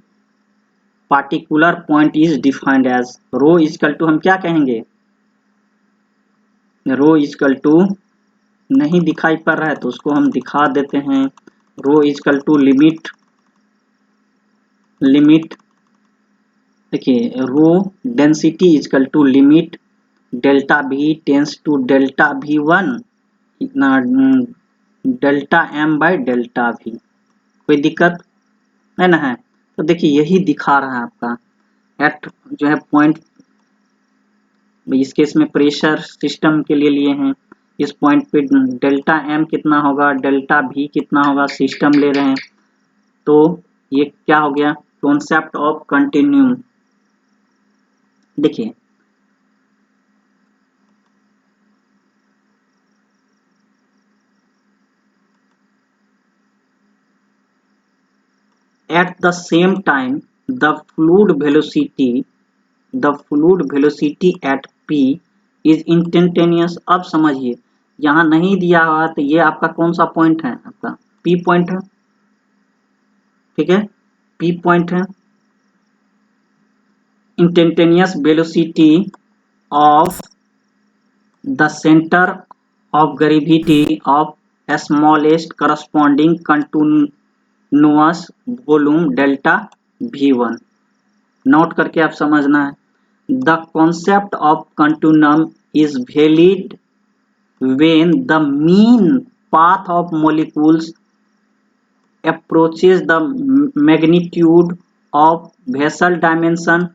particular point is defined as। rho is equal to हम क्या कहेंगे, rho is equal to नहीं दिखाई पड़ रहा है तो उसको हम दिखा देते हैं। rho is equal to limit देखिए rho density is equal to limit delta v tends to delta v1 इतना delta m by delta v। कोई दिक्कत है ना है? तो देखिए यही दिखा रहा है आपका एट जो है पॉइंट, इस केस में प्रेशर सिस्टम के लिए हैं, इस पॉइंट पे डेल्टा m कितना होगा डेल्टा v कितना होगा, सिस्टम ले रहे हैं। तो ये क्या हो गया कॉन्सेप्ट ऑफ कंटिन्यूम। देखिए at the same time the fluid velocity at p is instantaneous। अब समझिए यहाँ नहीं दिया हुआ तो ये आपका कौन सा पॉइंट है, आपका p पॉइंट है, ठीक है, p पॉइंट है। instantaneous velocity of the center of gravity of smallest corresponding continuous volume delta v1। Note करके आप समझना है। The concept of continuum is valid when the mean path of molecules approaches the magnitude of vessel dimension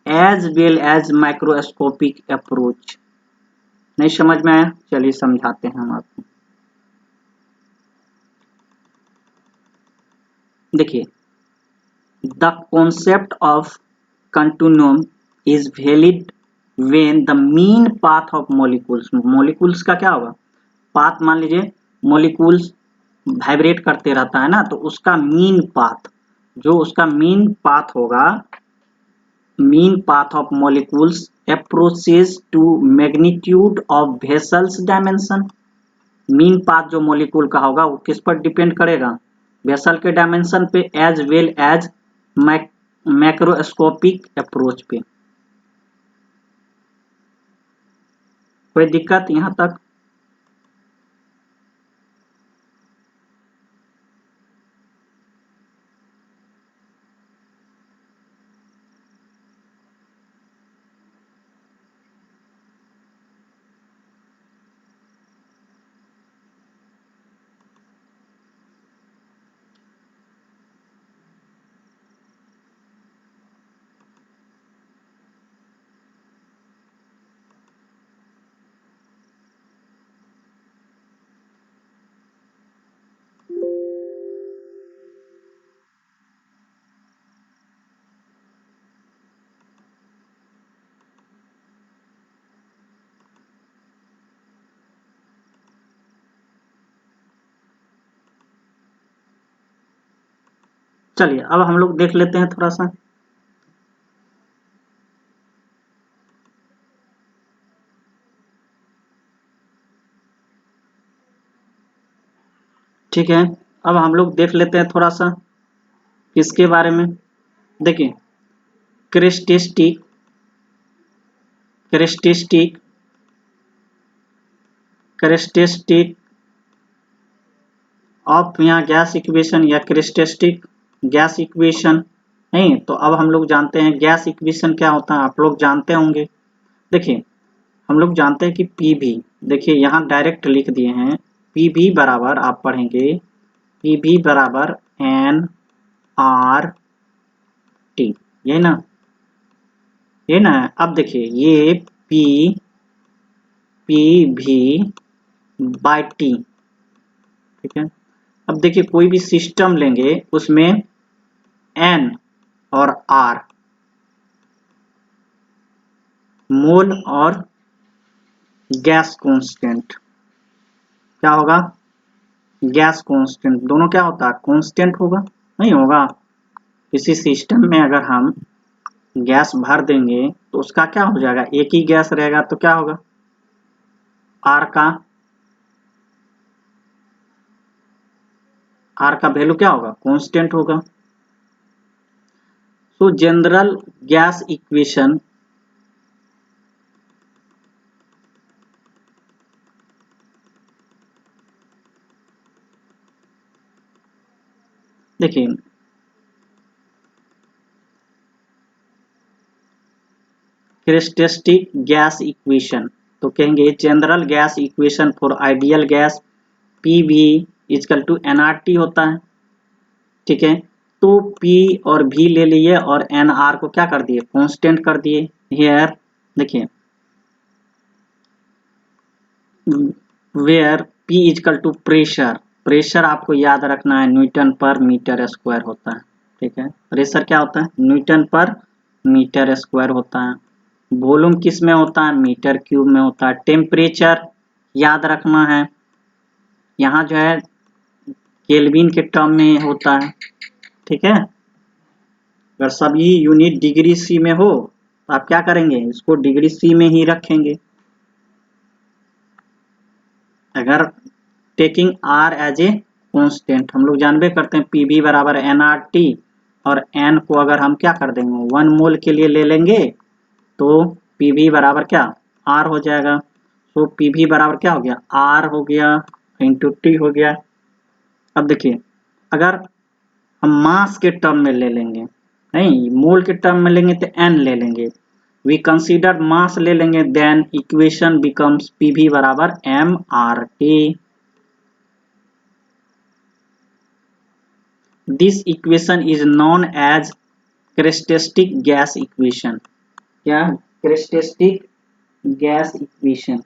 as well as microscopic approach। नहीं समझ में आया, चलिए समझाते हैं हम आपको। देखिए the concept of continuum is valid when the mean path of molecules का क्या होगा, पाथ मान लीजिए मोलिकुल्स वाइब्रेट करते रहता है ना, तो उसका मीन पाथ, जो उसका मीन पाथ होगा, mean path of molecules approaches to magnitude of vessel's dimension. Mean path जो मोलिकुल का होगा वो किस पर डिपेंड करेगा, वेसल के डायमेंशन पे as well as macroscopic approach पे। कोई दिक्कत यहां तक? चलिए अब हम लोग देख लेते हैं थोड़ा सा। ठीक है, अब हम लोग देख लेते हैं थोड़ा सा इसके बारे में। देखिए कैरेक्टरिस्टिक कैरेक्टरिस्टिक कैरेक्टरिस्टिक ऑफ यहाँ गैस इक्वेशन या कैरेक्टरिस्टिक गैस इक्वेशन नहीं, तो अब हम लोग जानते हैं गैस इक्वेशन क्या होता है, आप लोग जानते होंगे। देखिए हम लोग जानते हैं कि पी भी, देखिए यहाँ डायरेक्ट लिख दिए हैं, पी भी बराबर आप पढ़ेंगे पी भी बराबर एन आर टी, यही ना, ये ना। अब देखिए ये पी पी भी बाय टी, ठीक है। अब देखिए कोई भी सिस्टम लेंगे उसमें एन और आर मोल और गैस कांस्टेंट, क्या होगा, गैस कांस्टेंट, दोनों क्या होता है, कांस्टेंट होगा, नहीं होगा। किसी सिस्टम में अगर हम गैस भर देंगे तो उसका क्या हो जाएगा, एक ही गैस रहेगा तो क्या होगा, आर का वैल्यू क्या होगा, कांस्टेंट होगा। सो जनरल गैस इक्वेशन देखिए कैरेक्टरिस्टिक गैस इक्वेशन, तो कहेंगे general gas equation for ideal gas P V is equal to N R T होता है, ठीक है। तो P और V ले लिए और एन आर को क्या कर दिए, कांस्टेंट कर दिए। हियर देखिए where P is equal to pressure, pressure आपको याद रखना है न्यूटन पर मीटर स्क्वायर होता है, ठीक है। प्रेशर क्या होता है? न्यूटन पर मीटर स्क्वायर होता है। वॉल्यूम किस में होता है? मीटर क्यूब में होता है। टेम्परेचर याद रखना है, यहाँ जो है केल्विन के टर्म में होता है। ठीक है, अगर सभी यूनिट डिग्री सी में हो तो आप क्या करेंगे? इसको डिग्री सी में ही रखेंगे। अगर taking R as a constant, हम लोग जानबे करते हैं पीवी बराबर एनआरटी, और एन को अगर हम क्या कर देंगे 1 मोल के लिए ले लेंगे तो पीवी बराबर क्या? आर हो जाएगा। तो पीवी बराबर क्या हो गया? आर हो गया इंटू टी हो गया। अब देखिए, अगर हम मास के टर्म में ले लेंगे, नहीं मोल के टर्म में लेंगे तो एन ले लेंगे, वी कंसीडर मास ले लेंगे, देन इक्वेशन बिकम्स पीवी बराबर M R T. This equation is known as characteristic gas equation. क्या? Characteristic gas equation.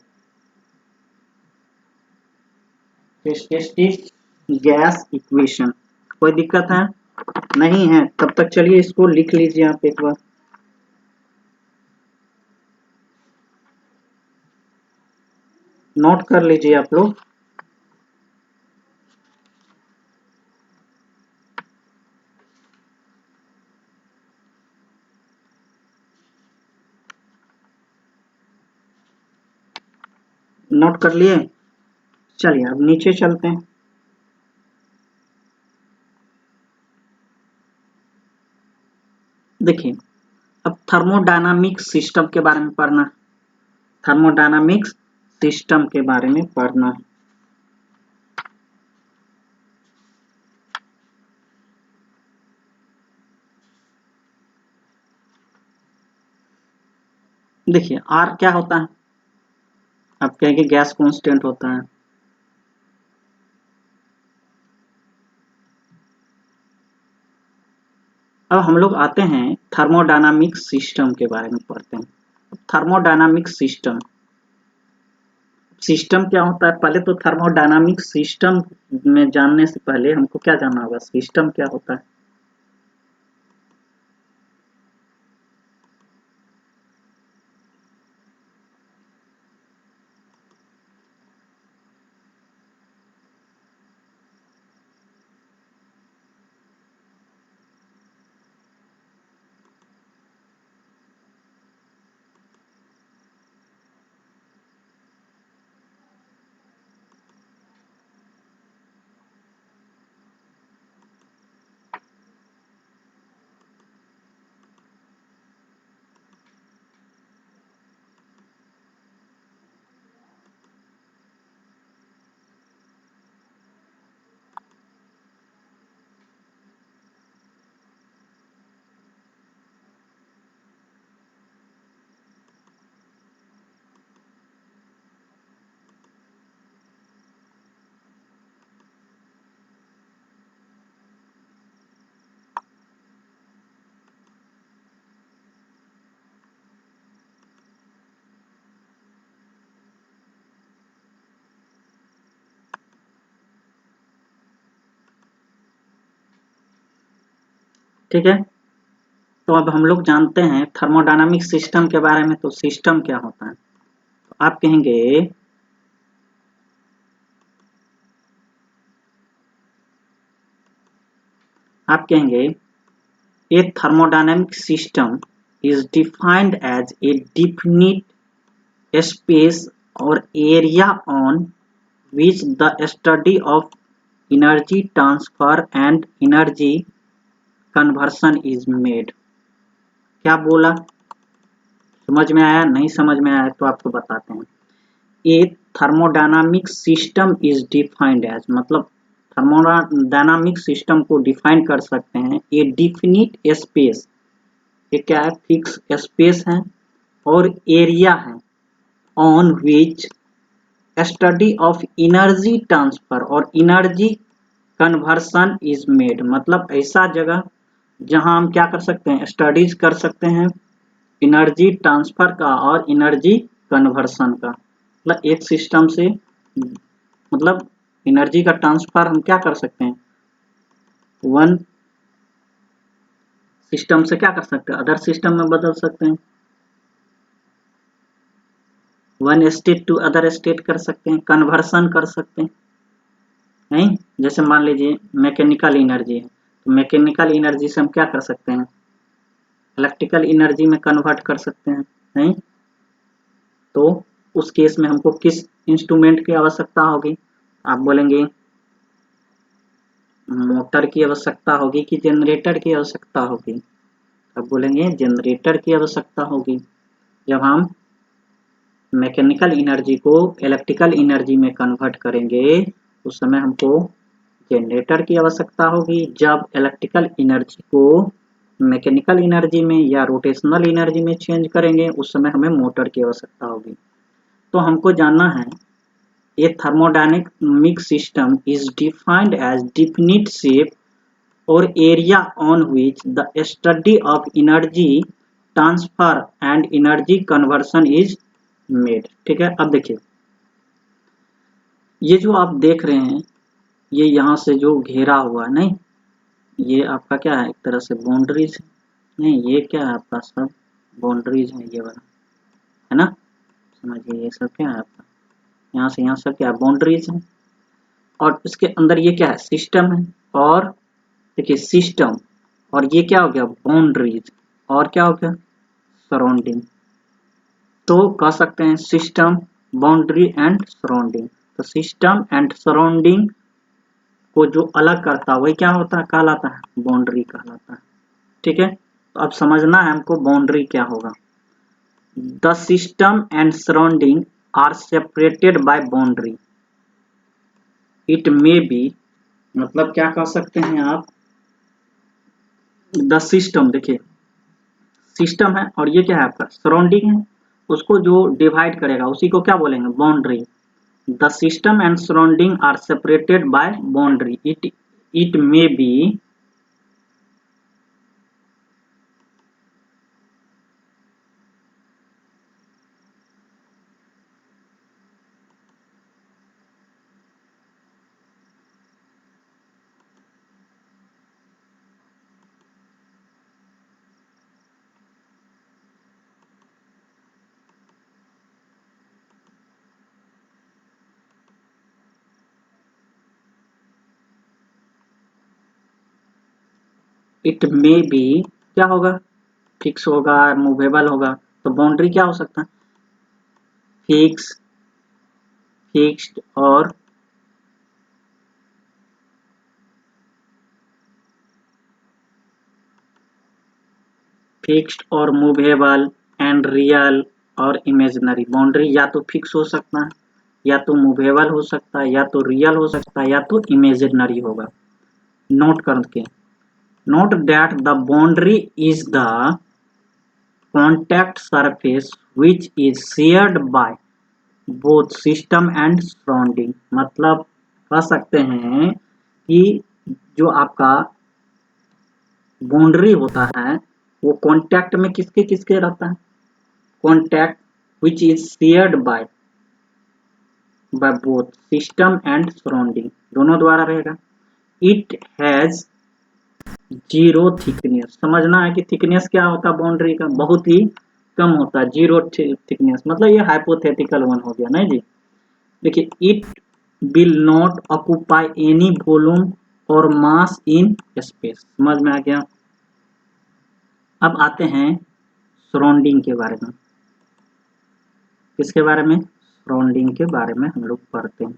Characteristic gas equation. कोई दिक्कत है? नहीं है? तब तक चलिए इसको लिख लीजिए आप एक बार। नोट कर लीजिए आप लोग। नोट कर लिए? चलिए अब नीचे चलते हैं। देखिए, अब थर्मोडायनामिक सिस्टम के बारे में पढ़ना। थर्मोडायनामिक्स सिस्टम के बारे में पढ़ना। देखिए, आर क्या होता है? आप कहेंगे गैस कांस्टेंट होता है। अब हम लोग आते हैं थर्मोडायनामिक सिस्टम के बारे में पढ़ते हैं। थर्मोडायनामिक सिस्टम, सिस्टम क्या होता है? पहले तो थर्मोडायनामिक सिस्टम में जानने से पहले हमको क्या जानना होगा? सिस्टम क्या होता है? ठीक है, तो अब हम लोग जानते हैं थर्मोडायनामिक सिस्टम के बारे में। तो सिस्टम क्या होता है? तो आप कहेंगे a thermodynamic system is defined as a definite space or area on which the study of energy transfer and energy conversion is made। क्या बोला? समझ में आया? नहीं समझ में आया तो आपको बताते हैं। A thermodynamic system is defined as, मतलब थर्मोडायनामिक सिस्टम को डिफाइन कर सकते हैं ए डिफिनिट स्पेस, ये क्या है? फिक्स स्पेस है और एरिया है, on which study of energy transfer और एनर्जी कन्वर्सन इज मेड, मतलब ऐसा जगह जहां हम क्या कर सकते हैं? स्टडीज कर सकते हैं एनर्जी ट्रांसफर का और एनर्जी कन्वर्सन का। मतलब एक सिस्टम से मतलब एनर्जी का ट्रांसफर हम क्या कर सकते हैं? वन सिस्टम से क्या कर सकते हैं, अदर सिस्टम में बदल सकते हैं, one state to other state कर सकते हैं, कन्वर्सन कर सकते हैं, नहीं? जैसे मान लीजिए मैकेनिकल एनर्जी है, तो मैकेनिकल एनर्जी से हम क्या कर सकते हैं, इलेक्ट्रिकल एनर्जी में कन्वर्ट कर सकते हैं, नहीं? तो उस केस में हमको किस इंस्ट्रूमेंट की आवश्यकता होगी, आप बोलेंगे मोटर की आवश्यकता होगी कि जनरेटर की आवश्यकता होगी, अब बोलेंगे जनरेटर की आवश्यकता होगी। जब हम मैकेनिकल एनर्जी को इलेक्ट्रिकल एनर्जी में कन्वर्ट करेंगे उस समय हमको जनरेटर की आवश्यकता होगी। जब इलेक्ट्रिकल एनर्जी को मैकेनिकल एनर्जी में या रोटेशनल एनर्जी में चेंज करेंगे उस समय हमें मोटर की आवश्यकता होगी। तो हमको जानना है a thermodynamic system is defined as definite shape or area on which the study of energy transfer and energy conversion is made। ठीक है, अब देखिए ये जो आप देख रहे हैं ये यहाँ से जो घेरा हुआ है, नहीं ये आपका क्या है, एक तरह से बाउंड्रीज है, नहीं ये क्या है आपका सब बाउंड्रीज है, ये वाला है ना, समझिए ये सब क्या है आपका, यहाँ से यहाँ सब क्या है बाउंड्रीज है, और इसके अंदर ये क्या है सिस्टम है, और देखिए सिस्टम और ये क्या हो गया बाउंड्रीज, और क्या हो गया सराउंडिंग। तो कह सकते हैं सिस्टम बाउंड्री एंड सराउंडिंग। तो सिस्टम एंड सराउंडिंग को जो अलग करता है वही क्या होता है कहलाता है बाउंड्री कहलाता है। ठीक है, तो अब समझना है हमको बाउंड्री क्या होगा। The system and surrounding are separated by boundary. It may be, मतलब क्या कह सकते हैं आप, द सिस्टम, देखिए सिस्टम है और ये क्या है आपका सराउंडिंग है, उसको जो डिवाइड करेगा उसी को क्या बोलेंगे boundary. The system and surrounding are separated by boundary. It may be it may be क्या होगा फिक्स होगा मूवेबल होगा। तो बाउंड्री क्या हो सकता है फिक्स, फिक्स्ड और फिक्स्ड और मूवेबल एंड रियल और इमेजिनरी। बाउंड्री या तो फिक्स हो सकता है या तो मूवेबल हो सकता है या तो रियल हो सकता है या तो इमेजिनरी होगा। नोट करके note that the boundary is the contact surface which is shared by both system and surrounding. मतलब कह सकते हैं कि जो आपका बाउंड्री होता है वो कॉन्टैक्ट में किसके किसके रहता है, contact which is shared by both system and surrounding, दोनों द्वारा रहेगा। It has zero thickness. समझना है कि थिकनेस क्या होता है बाउंड्री का, बहुत ही कम होता है, जीरो थिकनेस, मतलब ये हाइपोथेटिकल वन हो गया, नहीं जी। देखिए it will not occupy any volume और मास इन स्पेस। समझ में आ गया। अब आते हैं सराउंडिंग के बारे में। किसके बारे में, सराउंडिंग के बारे में हम लोग पढ़ते हैं।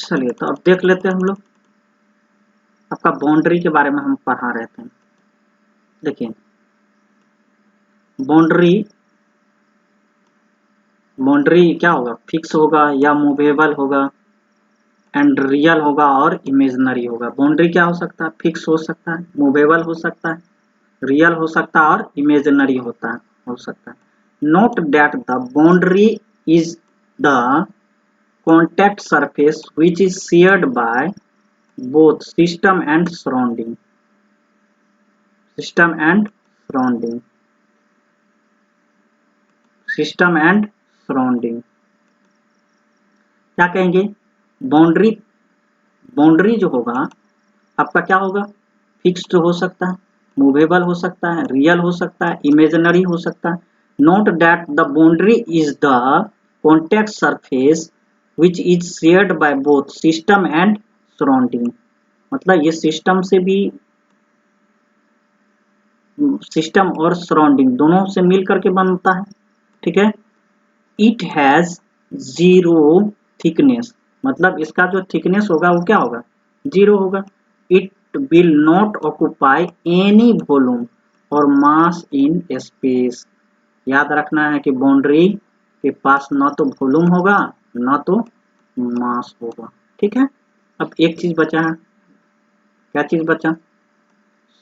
चलिए तो अब देख लेते हैं हम लोग। आपका बाउंड्री के बारे में हम पढ़ा रहे थे। देखिए बाउंड्री क्या होगा, फिक्स होगा या मूवेबल होगा, एंड रियल होगा और इमेजिनरी होगा। बाउंड्री क्या हो सकता है, फिक्स हो सकता है, मूवेबल हो सकता है, रियल हो सकता है और इमेजिनरी हो सकता है। Note that the boundary is the contact surface which is shared by both system and surrounding। System and surrounding, system and surrounding क्या कहेंगे, बाउंड्री बाउंड्री जो होगा आपका क्या होगा, फिक्स्ड हो सकता है, मूवेबल हो सकता है, रियल हो सकता है, इमेजिनरी हो सकता है। Note that the boundary is the contact surface which is shared by both system and surrounding। मतलब ये सिस्टम से भी, सिस्टम और सराउंडिंग दोनों से मिल करके बनता है, ठीक है। इट हैज जीरो थिकनेस, मतलब इसका जो थिकनेस होगा वो क्या होगा, जीरो होगा। It will not occupy any volume और मास इन स्पेस। याद रखना है कि बाउंड्री के पास ना तो वॉल्यूम होगा ना तो मास होगा, ठीक है। अब एक चीज बचा है, क्या चीज बचा,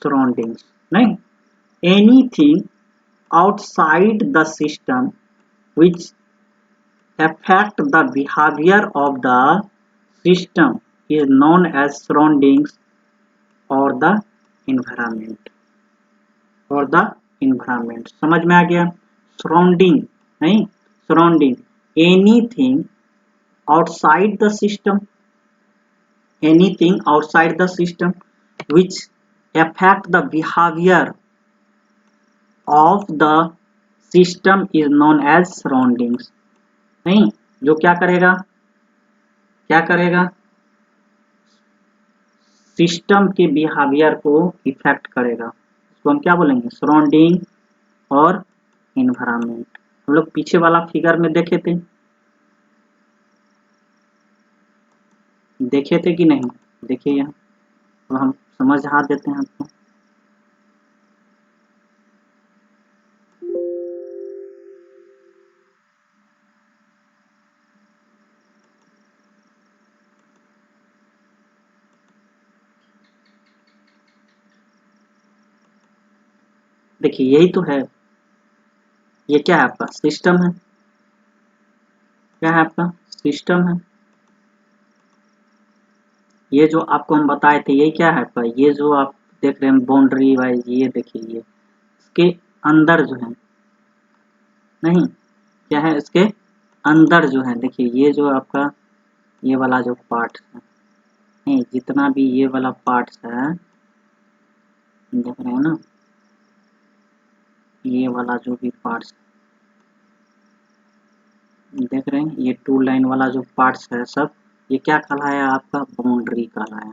सराउंडिंग्स नहीं, anything outside the system which affect the behavior of the system is known as surroundings or the environment। और द environment समझ में आ गया। सराउंडिंग नहीं, surrounding anything outside the system, anything outside the system which affect the behavior of the system is known as surroundings। नहीं, जो क्या करेगा, क्या करेगा, सिस्टम के बिहेवियर को इफेक्ट करेगा, उसको हम क्या बोलेंगे, सराउंडिंग और एनवायरनमेंट। हम लोग पीछे वाला फिगर में देखे थे कि नहीं, देखिए यहाँ तो हम समझा देते हैं आपको। देखिए यही तो है, ये क्या है आपका सिस्टम है, क्या है आपका सिस्टम है। ये जो आपको हम बताए थे ये क्या है आपका, ये जो आप देख रहे हैं बाउंड्री वाइज, ये देखिए ये इसके अंदर जो है, नहीं क्या है इसके अंदर जो है, देखिए ये जो आपका ये वाला जो पार्ट है, नहीं जितना भी ये वाला पार्ट है देख रहे हैं ना, ये वाला जो भी पार्ट्स देख रहे हैं, ये टू लाइन वाला जो पार्ट्स है सब, ये क्या कहलाया आपका, बाउंड्री कहलाया।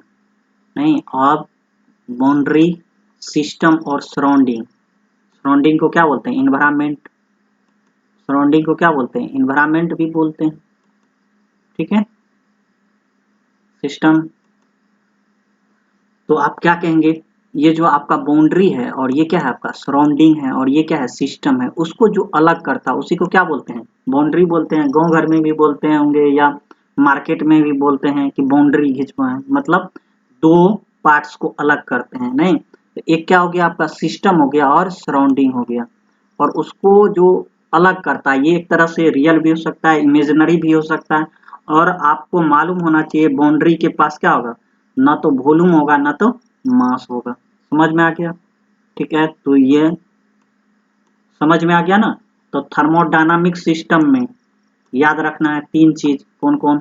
नहीं, अब बाउंड्री, सिस्टम और सराउंडिंग, सराउंडिंग को क्या बोलते हैं, एनवायरनमेंट, सराउंडिंग को क्या बोलते हैं, एनवायरनमेंट भी बोलते हैं, ठीक है। सिस्टम, तो आप क्या कहेंगे, ये जो आपका बाउंड्री है और ये क्या है आपका सराउंडिंग है और ये क्या है सिस्टम है, उसको जो अलग करता है उसी को क्या बोलते हैं, बाउंड्री बोलते हैं। गांव घर में भी बोलते हैं होंगे या मार्केट में भी बोलते हैं कि बाउंड्री खिंचवाएं, मतलब दो पार्ट्स को अलग करते हैं। नहीं, तो एक क्या हो गया आपका सिस्टम हो गया और सराउंडिंग हो गया, और उसको जो अलग करता है, ये एक तरह से रियल भी हो सकता है, इमेजिनरी भी हो सकता है। और आपको मालूम होना चाहिए बाउंड्री के पास क्या होगा, ना तो वॉल्यूम होगा ना तो मास होगा। समझ में आ गया, ठीक है। तो ये समझ में आ गया ना। तो थर्मोडायनामिक सिस्टम में याद रखना है तीन चीज, कौन कौन,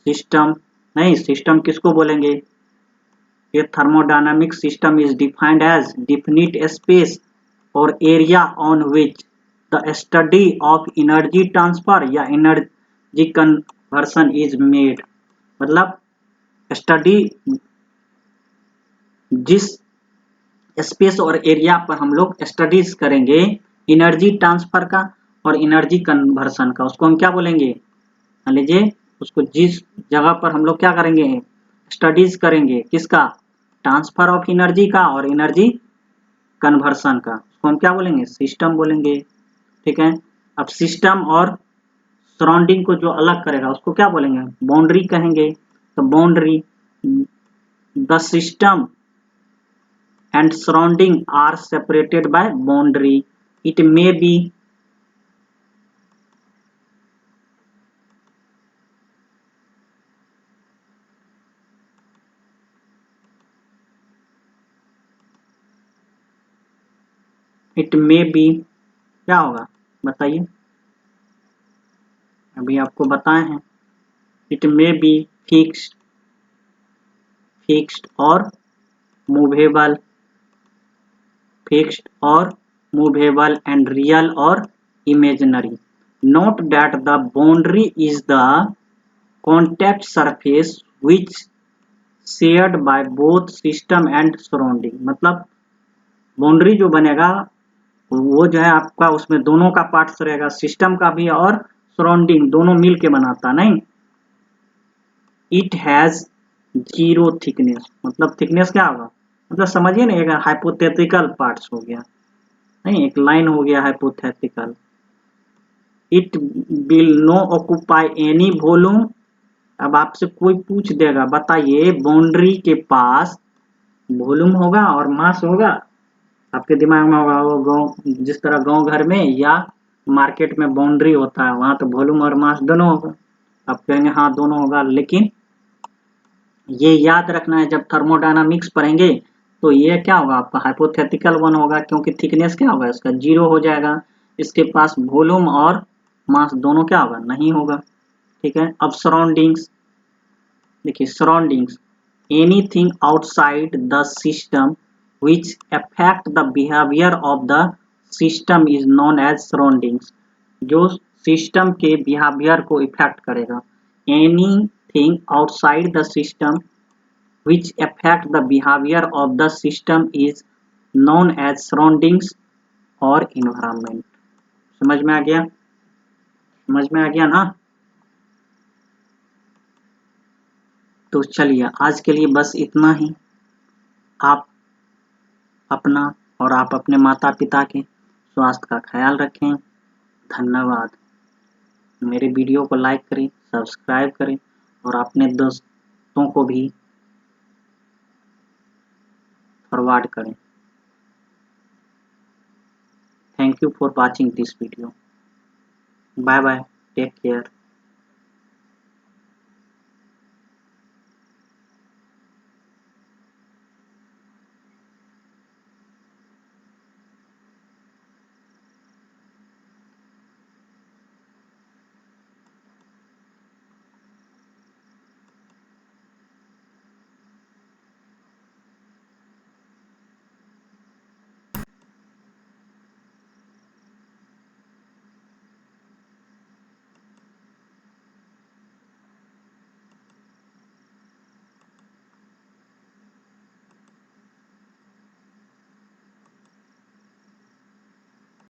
सिस्टम, नहीं सिस्टम किसको बोलेंगे, ये thermodynamic system is defined as definite space और area on which the study of energy transfer या एनर्जी कन्वर्सन इज मेड। मतलब स्टडी जिस स्पेस और एरिया पर हम लोग स्टडीज करेंगे एनर्जी ट्रांसफर का और एनर्जी कन्वर्सन का, उसको हम क्या बोलेंगे, मान लीजिए उसको जिस जगह पर हम लोग क्या करेंगे, स्टडीज करेंगे किसका, ट्रांसफर ऑफ एनर्जी का और एनर्जी कन्वर्सन का, उसको हम क्या बोलेंगे, सिस्टम बोलेंगे। ठीक है, अब सिस्टम और सराउंडिंग को जो अलग करेगा उसको क्या बोलेंगे, बाउंड्री कहेंगे। तो boundary, the system and surrounding are separated by boundary. It may be क्या होगा बताइए, अभी आपको बताए हैं। इट मे बी फिक्स्ड और मूवेबल, फिक्स्ड और मूवेबल एंड रियल और imaginary. Note that the boundary is the contact surface which shared by both system and surrounding. मतलब बाउंड्री जो बनेगा वो जो है आपका उसमें दोनों का पार्ट्स रहेगा, सिस्टम का भी और सराउंडिंग, दोनों मिल के बनाता नहीं। इट हैज जीरो थिकनेस, मतलब थिकनेस क्या होगा, मतलब समझिए ना, एक हाइपोथेटिकल पार्ट्स हो गया, नहीं एक लाइन हो गया hypothetical. It will no occupy any volume. अब आपसे कोई पूछ देगा बताइए बाउंड्री के पास वॉल्यूम होगा और मास होगा, आपके दिमाग में होगा वो गांव, जिस तरह गांव घर में या मार्केट में बाउंड्री होता है वहां तो वॉल्यूम और मास दोनों होगा। आप कहेंगे हाँ दोनों होगा, लेकिन ये याद रखना है जब थर्मोडायनामिक्स पढ़ेंगे तो ये क्या होगा आपका हाइपोथेटिकल वन होगा, क्योंकि थिकनेस क्या होगा इसका जीरो हो जाएगा, इसके पास वॉल्यूम और मास दोनों क्या होगा, नहीं होगा। ठीक है, अब सराउंडिंग्स देखिए, surroundings anything outside the system which affect the behavior of the system is known as surroundings। जो सिस्टम के बिहेवियर को इफेक्ट करेगा, anything outside the system which affect the behavior of the system is known as surroundings और environment। समझ में आ गया, समझ में आ गया ना। तो चलिए आज के लिए बस इतना ही। आप अपना और आप अपने माता पिता के स्वास्थ्य का ख्याल रखें। धन्यवाद। मेरे वीडियो को लाइक करें, सब्सक्राइब करें और अपने दोस्तों को भी फॉरवर्ड करें। Thank you for watching this video. Bye bye. Take care.